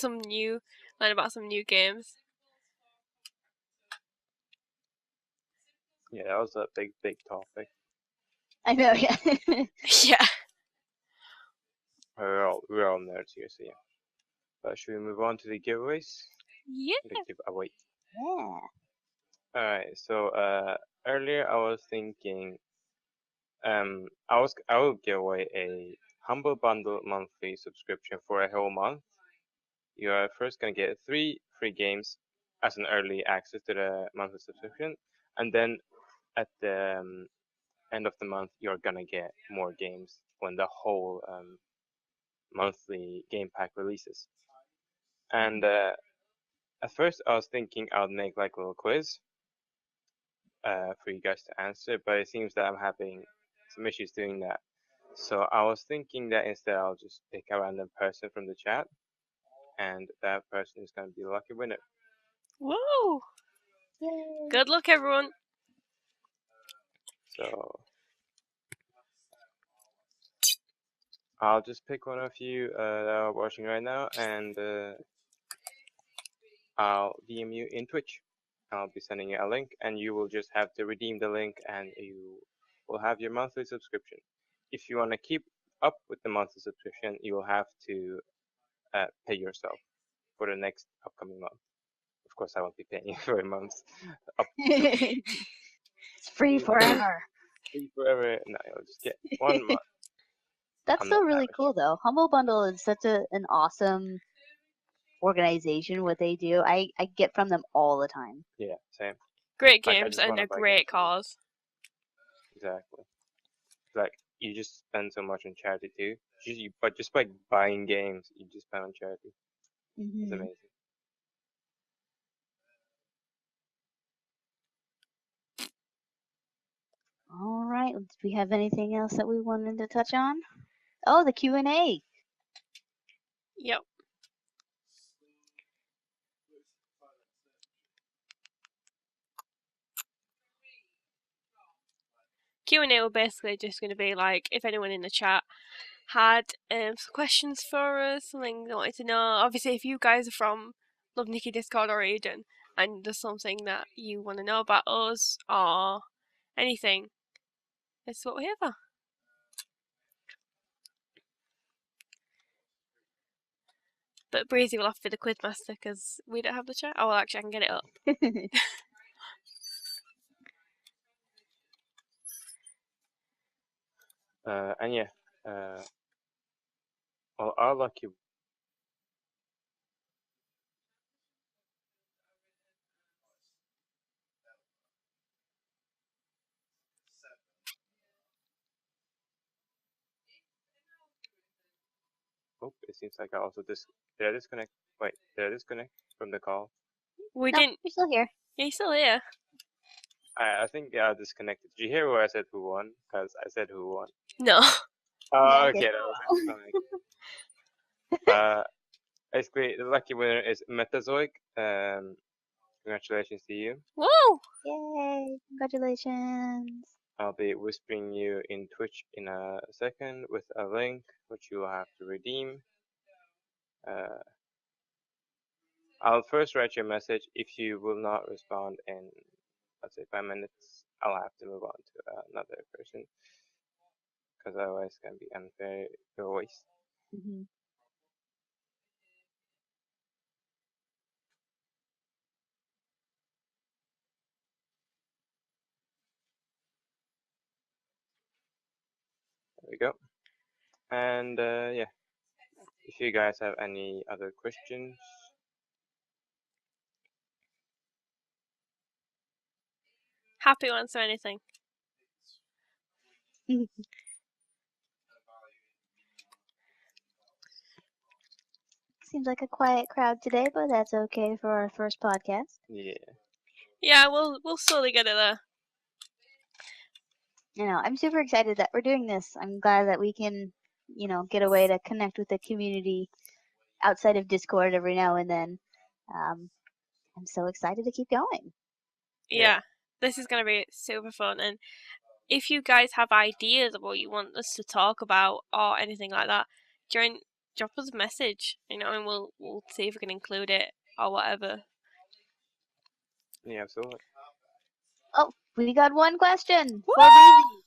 about some new games. Yeah, that was a big topic. I know, yeah. Yeah. We're all nerds here, so yeah. But should we move on to the giveaways? Yeah. The giveaway. Yeah. Alright, so earlier I was thinking I will give away a Humble Bundle monthly subscription for a whole month. You are first gonna get 3 free games as an early access to the monthly subscription, and then at the end of the month you're gonna get more games when the whole monthly game pack releases. And at first I was thinking I would make like a little quiz for you guys to answer, but it seems that I'm having some issues doing that. So I was thinking that instead I'll just pick a random person from the chat, and that person is going to be the lucky winner. Woo! Yay. Good luck, everyone. So I'll just pick one of you that are watching right now, and I'll DM you in Twitch. I'll be sending you a link, and you will just have to redeem the link, and you will have your monthly subscription. If you want to keep up with the monthly subscription, you will have to pay yourself for the next upcoming month. Of course, I won't be paying you for a month. It's free forever. Free forever. No, you'll just get 1 month. That's I'm still not really lavish. cool, though. Humble Bundle is such an awesome organization. What they do, I get from them all the time. Yeah, same. Great Like, I games just and wanna a buy great games from them. cause. Exactly. Like, you just spend so much on charity too. But just by buying games, you just spend on charity. It's Mhm. amazing. All right. Do we have anything else that we wanted to touch on? Oh, the Q&A. Yep. Q&A will basically just going to be like if anyone in the chat had some questions for us, something they wanted to know. Obviously, if you guys are from Love Nikki Discord or Audition and there's something that you want to know about us or anything, that's what we're here for. But Breezy will have to be the quizmaster because we don't have the chat. Oh, well, actually, I can get it up. And yeah, well, our lucky. Oh, it seems like I also did I disconnect? Wait, did I disconnect from the call? We No, didn't. you're still here. Yeah, he's still here. I think I disconnected. Did you hear where I said who won? Because I said who won. No. Oh, Yeah, okay, guess that was fine. Basically, the lucky winner is Metazoic. Congratulations to you. Woo! Yay! Congratulations. I'll be whispering you in Twitch in a second with a link which you will have to redeem. I'll first write you a message. If you will not respond in, let's say, 5 minutes, I'll have to move on to another person because otherwise it's gonna be unfair giveaways. Mm-hmm. There we go. And yeah, if you guys have any other questions, Happy to answer anything. Seems like a quiet crowd today, but that's okay for our first podcast. yeah. Yeah, we'll slowly get it there. You know, I'm super excited that we're doing this. I'm glad that we can, get a way to connect with the community outside of Discord every now and then. I'm so excited to keep going. Yeah, this is going to be super fun. And if you guys have ideas of what you want us to talk about or anything like that, drop us a message, and we'll see if we can include it or whatever. Yeah, absolutely. Oh, we got one question for Breezy.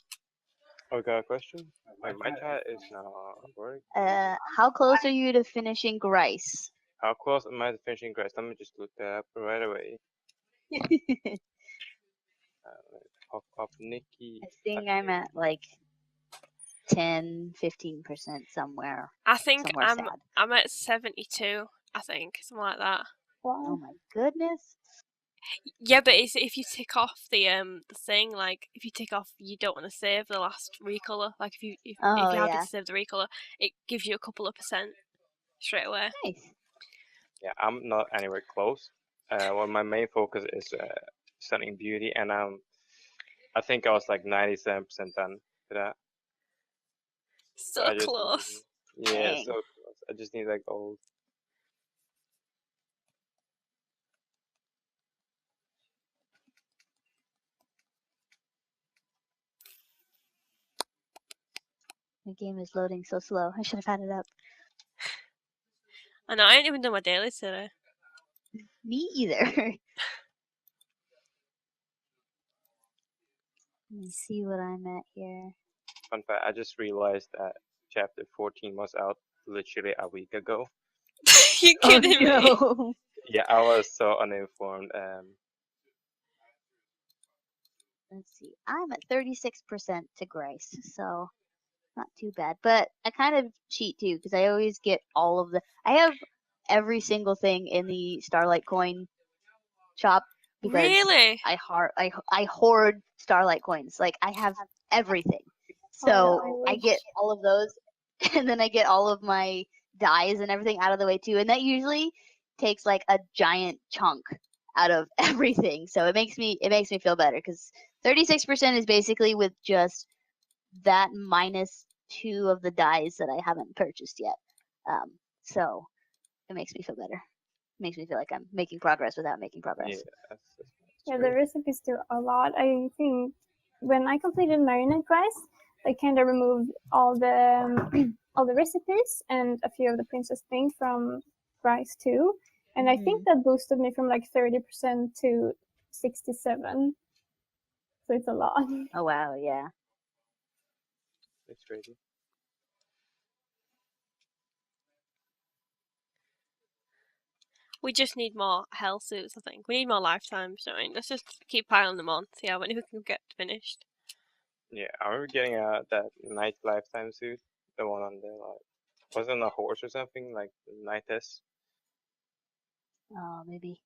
Oh, got a question? Like, my chat is not working. How close are you to finishing Grice? How close am I to finishing Grace? Let me just look that up right away. Pop up Nikki. I think I'm at like 10-15% somewhere. I think Somewhere sad. I'm at 72. I think something like that. Oh Wow. my goodness. Yeah, but it's if you tick off the thing, like if you tick off you don't want to save the last recolor, like if you're happy yeah. to save the recolor, it gives you a couple of percent straight away. Nice. Yeah, I'm not anywhere close. Well, my main focus is stunning beauty, and I think I was like 97% done to that. So I just close. Need, yeah, Dang. so close. I just need like gold. The game is loading so slow. I should have had it up. I know I ain't even done my dailies today. Me either. Let me see what I'm at here. Fun fact, I just realized that chapter 14 was out literally a week ago. You kidding me? No. Yeah, I was so uninformed. Let's see. I'm at 36% to Grace, so not too bad. But I kind of cheat too because I always get all of the. I have every single thing in the Starlight Coin shop because Really? I hoard Starlight coins. Like I have everything. So Oh, I get all of those, and then I get all of my dyes and everything out of the way too. And that usually takes like a giant chunk out of everything. So it makes me feel better because 36% is basically with just that minus 2 of the dyes that I haven't purchased yet. So it makes me feel better. It makes me feel like I'm making progress without making progress. Yeah, that's Yeah, the great. recipes do a lot. I think when I completed Marinade Rice, I kind of removed all the all the recipes and a few of the princess things from Rice too. And I think that boosted me from like 30% to 67. So it's a lot. Oh wow, yeah. It's crazy. We just need more hell suits, I think. We need more lifetimes, don't we? Let's just keep piling them on, see how many we can get finished. Yeah, I remember getting that night lifetime suit, the one on the wasn't a horse or something like the Nightess. Oh, maybe.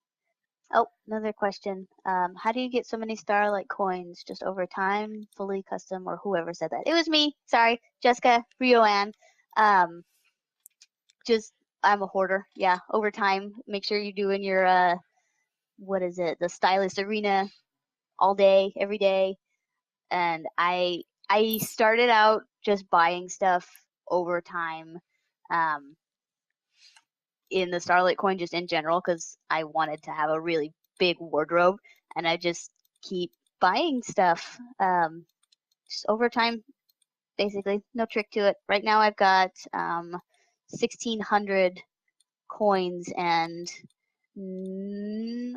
Oh, another question. How do you get so many Starlight coins just over time, fully custom, or whoever said that? It was me. Sorry, Jessica, Rio Ann. Just I'm a hoarder. Yeah, over time. Make sure you're doing your what is it? The stylist arena all day, every day. And I started out just buying stuff over time. In the Starlight coin just in general because I wanted to have a really big wardrobe and I just keep buying stuff just over time basically. No trick to it. Right now I've got 1,600 coins and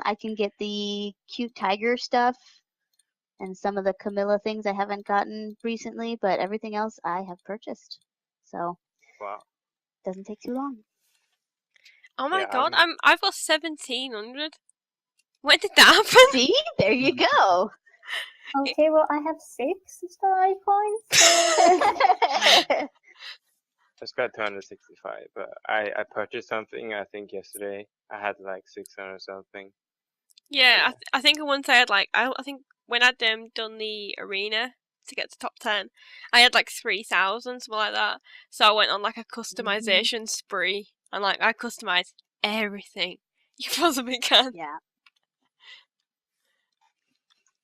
I can get the cute tiger stuff and some of the Camilla things I haven't gotten recently, but everything else I have purchased. So Wow. doesn't take too long. Oh my Yeah, god, I've got 1,700. When did that happen? See? There you go. Okay, well I have 6 Starlight coins. I just got 265, but I purchased something I think yesterday. I had like 600 something. Yeah, I think once I had like I think when I'd done the arena to get to top 10, I had like 3,000 something like that. So I went on like a customization spree and like I customized everything you possibly can. Yeah.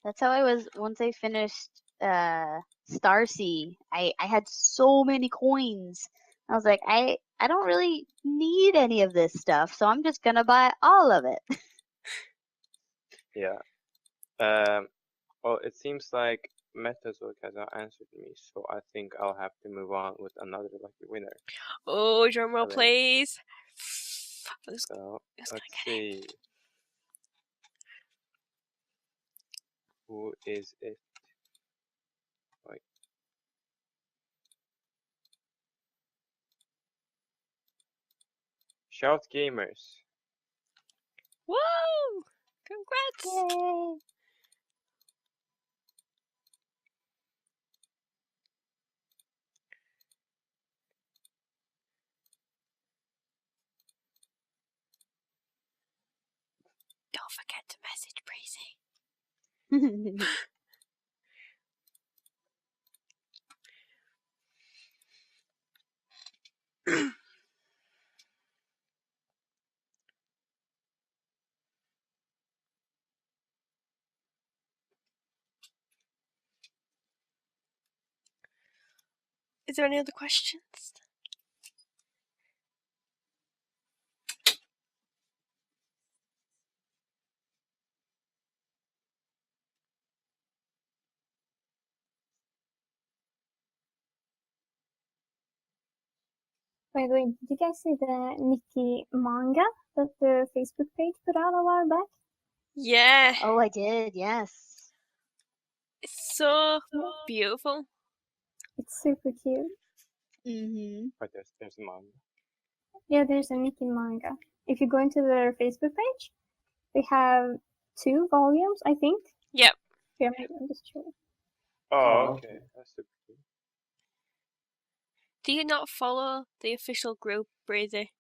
That's how I was once I finished Starsea. I had so many coins. I was like, I don't really need any of this stuff, so I'm just gonna buy all of it. Yeah. Well, it seems like Metazoic has not answered me, so I think I'll have to move on with another lucky winner. Oh, drumroll, Okay. please. So Who's let's gonna get it? see. Who is it? Like, Shout Gamers. Woo! Congrats! Yay! Don't forget to message Breezy. Is there any other questions? By the way, did you guys see the Nikki manga that the Facebook page put out a while back? Yeah. Oh, I did, yes. It's so beautiful. It's super cute. Mm-hmm. But there's manga. Yeah, there's a Nikki manga. If you go into their Facebook page, they have 2 volumes, I think. Yep. Yeah, maybe I'm just sure. Oh, okay. That's super cool. Do you not follow the official group, Breezy?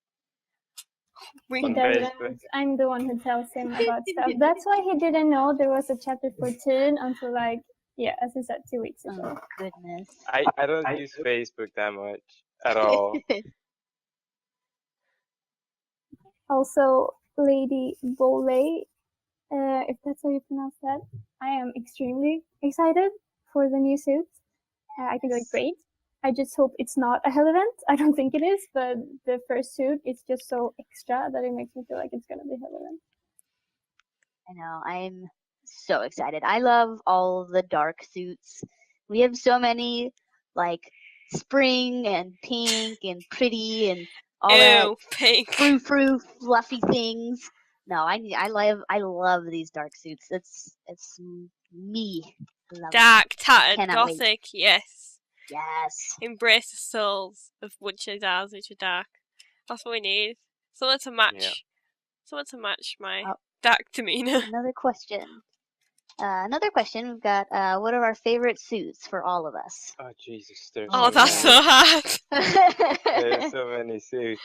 He On doesn't. Facebook. I'm the one who tells him about stuff. That's why he didn't know there was a chapter 14 until like, yeah, as I said, 2 weeks ago. Oh, goodness. I don't use Facebook that much at all. Also, Lady Boley, if that's how you pronounce that, I am extremely excited for the new suit. I think it's great. I just hope it's not a hell event. I don't think it is, but the first suit is just so extra that it makes me feel like it's gonna be a hell event. I know, I'm so excited. I love all the dark suits. We have so many, like, spring and pink and pretty and all that Ew, pink. frou-frou fluffy things. No, I love these dark suits. It's me. I love it. Dark, tattered, Cannot wait. gothic, yes. Yes. Embrace the souls of witches ours, which are dark. That's what we need. Someone to match. Yeah. Someone to match my Oh. dark demeanor. Another question. We've got what are our favorite suits for all of us? Oh Jesus, there's Oh, so that's many. so hard. There's so many suits.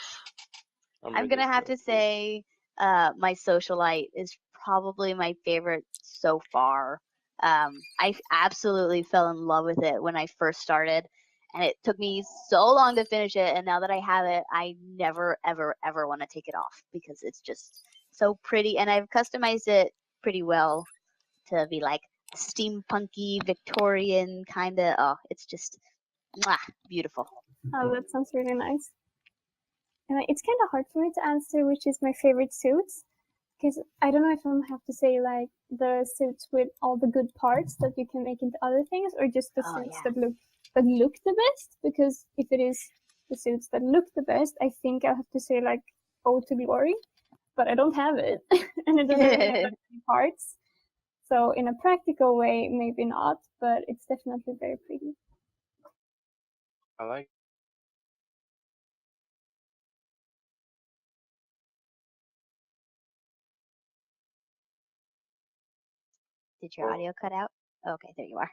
I'm gonna have to say my socialite is probably my favorite so far. I absolutely fell in love with it when I first started, and it took me so long to finish it. And now that I have it, I never, ever, ever want to take it off because it's just so pretty. And I've customized it pretty well to be like steampunky Victorian kind of. Oh, it's just beautiful. Oh, that sounds really nice. And it's kind of hard for me to answer which is my favorite suits, because I don't know if I'm have to say like the suits with all the good parts that you can make into other things, or just the suits that look the best. Because if it is the suits that look the best, I think I have to say like Ode to Glory, but I don't have it, and it doesn't really have that many parts. So in a practical way, maybe not, but it's definitely very pretty. I like. Did your audio cut out? Okay, there you are.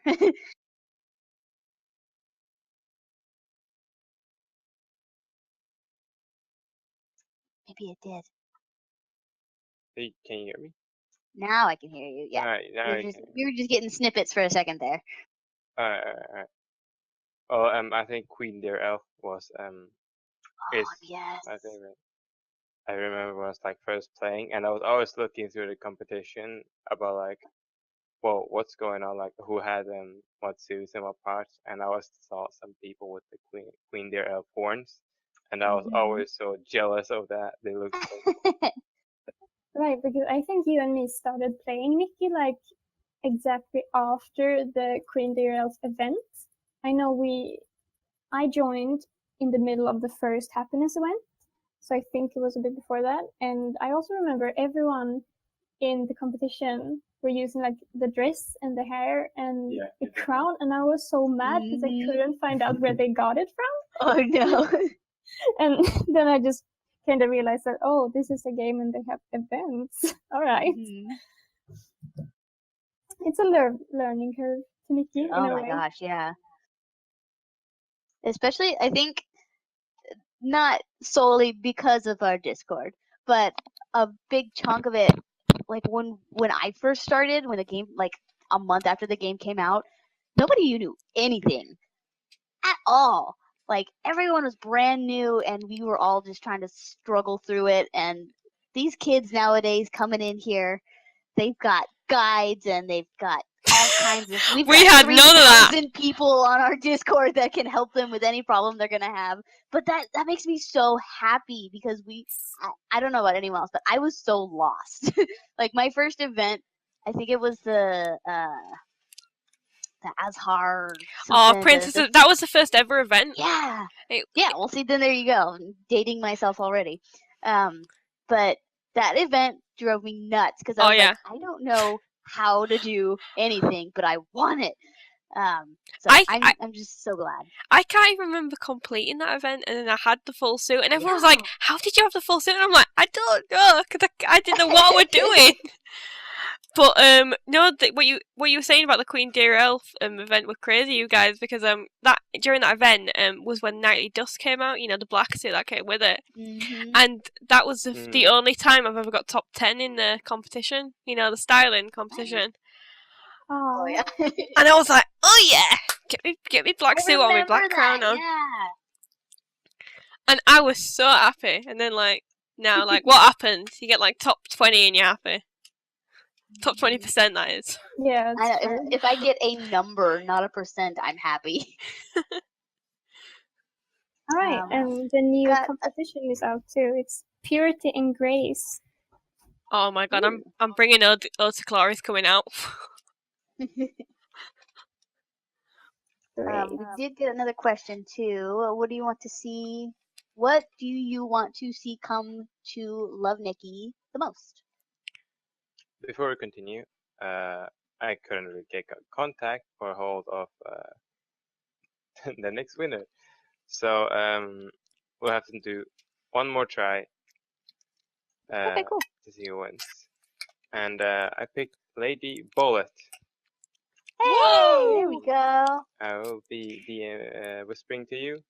Maybe it did. Hey, can you hear me? Now I can hear you. Yeah. Alright, now I can. We were just getting snippets for a second there. Alright. Oh, I think Queen Deer Elf was is Yes. my favorite. I remember when I was like first playing, and I was always looking through the competition about like, well, what's going on, like who had what suits and what parts, and I always saw some people with the Queen Deer Elf horns, and I was always so jealous of that. They looked so cool. Right, because I think you and me started playing Nikki like exactly after the Queen Derail's event. I know I joined in the middle of the first happiness event, so I think it was a bit before that. And I also remember everyone in the competition were using like the dress and the hair and the crown, and I was so mad because I couldn't find out where they got it from. Oh no. And then I just kind of realized that, oh, this is a game and they have events. All right. It's a learning curve, Nikki, Oh in a my way. gosh, yeah. Especially, I think, not solely because of our Discord, but a big chunk of it, like when I first started, when the game, like a month after the game came out, nobody knew anything at all. Like everyone was brand new, and we were all just trying to struggle through it. And these kids nowadays coming in here, they've got guides and they've got all kinds of. We had none of that. 3,000 people on our Discord that can help them with any problem they're gonna have. But that makes me so happy because I don't know about anyone else, but I was so lost. Like my first event, I think it was the Azhar. Oh, Princess! That was the first ever event. Yeah. Yeah. Well, see, then there you go. I'm dating myself already. But that event drove me nuts because I was like, I don't know how to do anything, but I want it. So I'm just so glad. I can't even remember completing that event, and then I had the full suit, and everyone was like, "How did you have the full suit?" And I'm like, "I don't know, because I didn't know what we're doing." But no, what you were saying about the Queen Deer Elf event was crazy, you guys, because that during that event was when Nightly Dust came out, you know, the black suit that came with it, and that was the only time I've ever got top 10 in the competition, you know, the styling competition. Oh yeah. And I was like, oh yeah, get me black suit on, my black crown on. Yeah. And I was so happy. And then now what happens? You get like top 20 and you're happy. Top 20%, that is. Yeah. If I get a number, not a percent, I'm happy. All right, and the new competition is out too. It's Purity and Grace. Oh my god, I'm bringing Ode to Glory's coming out. We did get another question too. What do you want to see? What do you want to see come to Love Nikki the most? Before we continue, I couldn't really get contact or hold of the next winner, so we'll have to do one more try. Okay, cool. To see who wins. And I picked Lady Bullet. Hey, whoa! There we go. I will be whispering to you.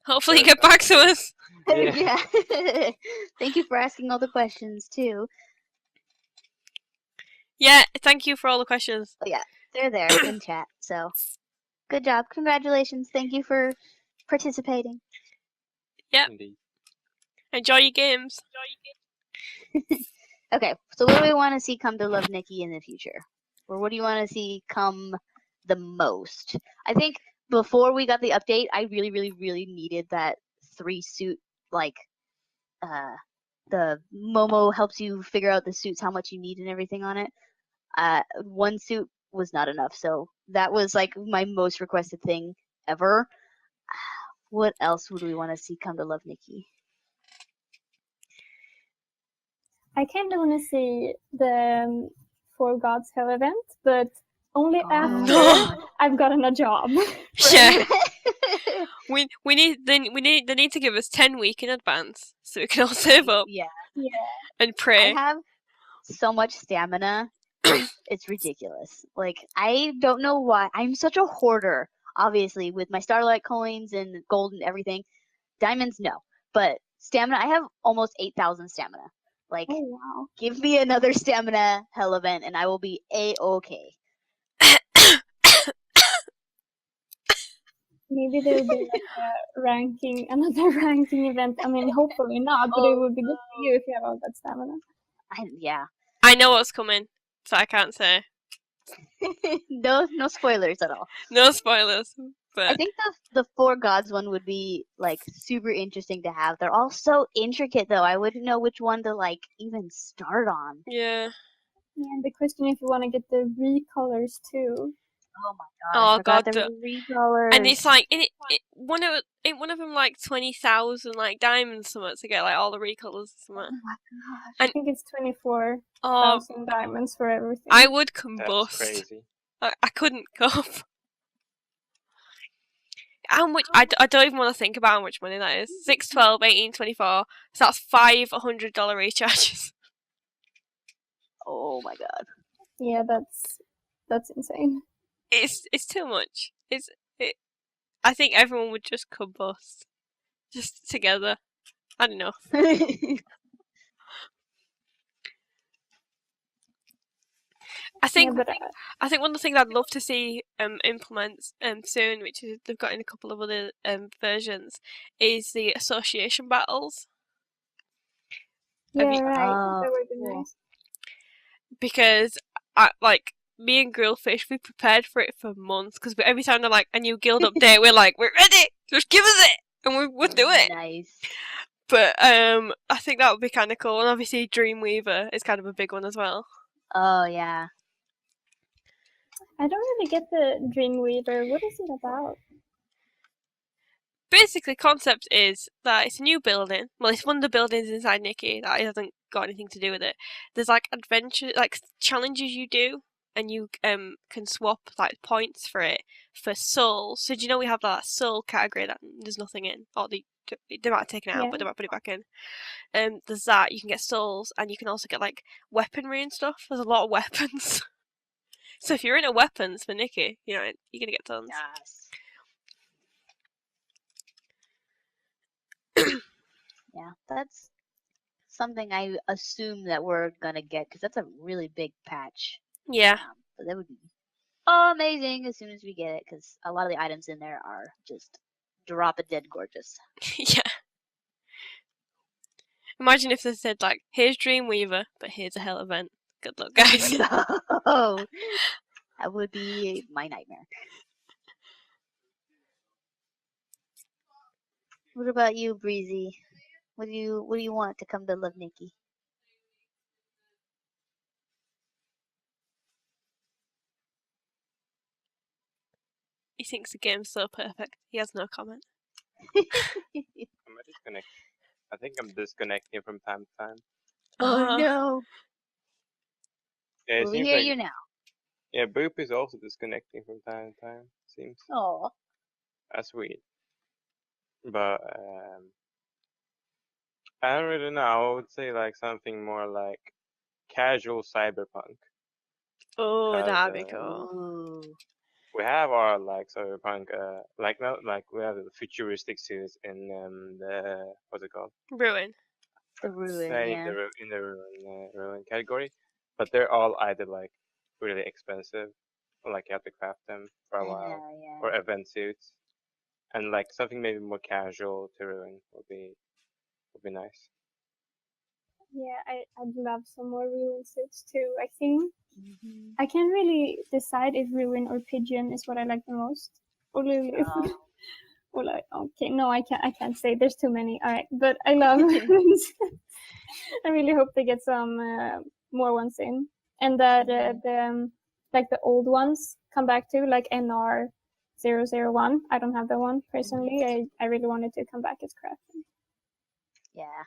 Hopefully you get back to us. Yeah. Thank you for asking all the questions too. Yeah, thank you for all the questions. Oh yeah, they're there in chat. So good job. Congratulations. Thank you for participating. Yeah. Indeed. Enjoy your games. Okay, so what do we want to see come to Love Nikki in the future? Or what do you want to see come the most? I think before we got the update, I really, really, really needed that 3-suit, like, the Momo helps you figure out the suits, how much you need and everything on it. 1 suit was not enough, so that was, like, my most requested thing ever. What else would we want to see come to Love Nikki? I kind of want to see the Four Gods Hell event, but only after I've gotten a job. Yeah. we need they need to give us 10 weeks in advance so we can all save up. Yeah. And pray. I have so much stamina. It's ridiculous. Like, I don't know why. I'm such a hoarder, obviously, with my Starlight coins and gold and everything. Diamonds, no. But stamina, I have almost 8,000 stamina. Like, oh, wow. Give me another stamina hell event and I will be A-okay. Maybe there will be like another ranking event. I mean, hopefully not, but it would be good for you if you have all that stamina. Yeah. I know what's coming, so I can't say. No spoilers at all. No spoilers. But I think the Four Gods one would be like super interesting to have. They're all so intricate though. I wouldn't know which one to like even start on. Yeah. Yeah, and the question if you want to get the recolors too. Oh my god, I Oh forgot god, the recolors. and it's like one of them like 20,000 like diamonds something to get like all the recolors Oh something. my gosh. I think it's 24,000 Oh, diamonds for everything. I would That's combust. crazy. I couldn't cope. How much? I don't even want to think about how much money that is. 6, 12, 18, 24. So that's $500 recharges. Oh my god. Yeah, that's insane. It's too much. I think everyone would just combust, just together. I don't know. I think Yeah, but I think one of the things I'd love to see implement soon, which is they've got in a couple of other versions, is the association battles. yeah, you- right. Oh, That would be cool. nice. Because like me and Grillfish, we prepared for it for months because every time they're like a new guild update, we're like, we're ready, just give us it, and we'll do it. Nice. But I think that would be kind of cool, and obviously Dreamweaver is kind of a big one as well. Oh yeah. I don't really get the Dreamweaver. What is it about? Basically, concept is that it's a new building. Well, it's one of the buildings inside Nikki that hasn't got anything to do with it. There's like adventure, like challenges you do, and you can swap like points for it for souls. So do you know we have that soul category that there's nothing in, or they might have taken it out, Yeah. but they might put it back in. There's that you can get souls, and you can also get like weaponry and stuff. There's a lot of weapons. So if you're into weapons for Nikki, you know you're gonna get tons. Yes. Yeah, that's something I assume that we're gonna get because that's a really big patch. Yeah. But that would be amazing as soon as we get it because a lot of the items in there are just drop a dead gorgeous. Yeah. Imagine if they said like, "Here's Dreamweaver, but here's a hell event." Good luck, guys. No, that would be my nightmare. What about you, Breezy? What do you want to come to Love Nikki? He thinks the game's so perfect. He has no comment. I'm disconnected. I think I'm disconnecting from time to time. Oh no! Yeah, it Well, we seems hear like you now. yeah, Boop is also disconnecting from time to time. Seems Oh. that's weird. But I don't really know. I would say like something more like casual cyberpunk. Oh, 'Cause, that'd be cool. Ooh. we have our like cyberpunk, like not like we have the futuristic series in the what's it called? Ruin. The ruin, In yeah. the ruin category, but they're all either like really expensive, or like you have to craft them for a while, Yeah. or event suits, and like something maybe more casual to ruin would be nice. Yeah, I'd love some more ruin suits too. I think Mm-hmm. I can't really decide if ruin or pigeon is what I like the most. Or really, Oh. or like, okay, no, I can't say. There's too many. All right, but I love ruins. I really hope they get some more ones in, and that the like the old ones come back to like NR 001. I don't have that one personally. I really wanted to come back as crafting. Yeah.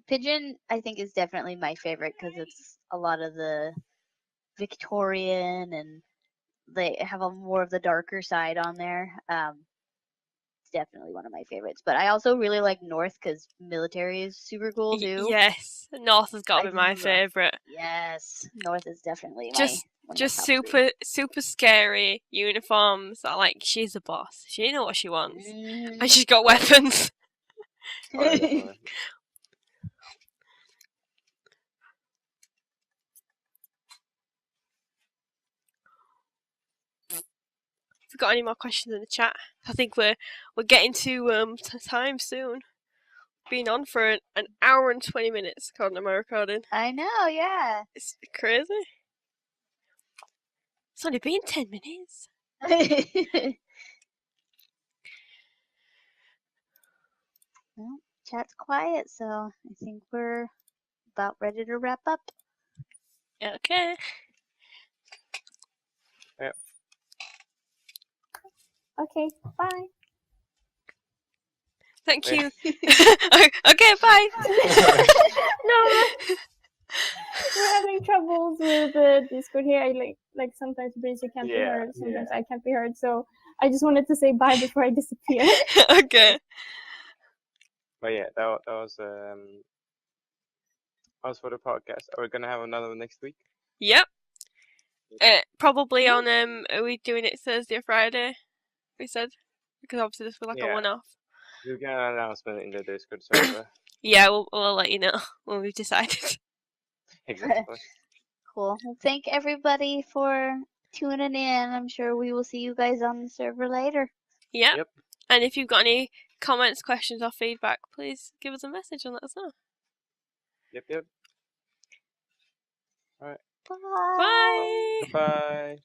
Pigeon I think is definitely my favorite because it's a lot of the Victorian and they have a more of the darker side on there. It's definitely one of my favorites. But I also really like North because military is super cool too. Yes, North has got to I be my love- favourite. Yes, North is definitely Just one of just my top three. super scary uniforms. That like she's the boss. She knows what she wants, Mhm. and she's got weapons. Oh, yeah, definitely. If we've got any more questions in the chat, I think we're getting to time soon. Been on for an hour and 20 minutes according to my recording. I know, yeah. It's crazy. It's only been 10 minutes. Well, chat's quiet, so I think we're about ready to wrap up. Okay. Okay, bye. Thank Yeah. you. Okay, bye. No, we're having troubles with Discord here. I like sometimes Breezy can't be Yeah, heard, sometimes I can't be heard. So I just wanted to say bye before I disappear. Okay. But yeah, that was for the podcast. Are we gonna have another one next week? Yep. Probably on are we doing it Thursday or Friday? We said, because obviously this was like a Yeah. one-off. We'll get an announcement in the Discord server. Yeah, we'll let you know when we've decided. Exactly. Cool. Well, thank everybody for tuning in. I'm sure we will see you guys on the server later. Yeah. Yep. And if you've got any comments, questions, or feedback, please give us a message and let us know. Yep. Alright. Bye. Bye. Goodbye.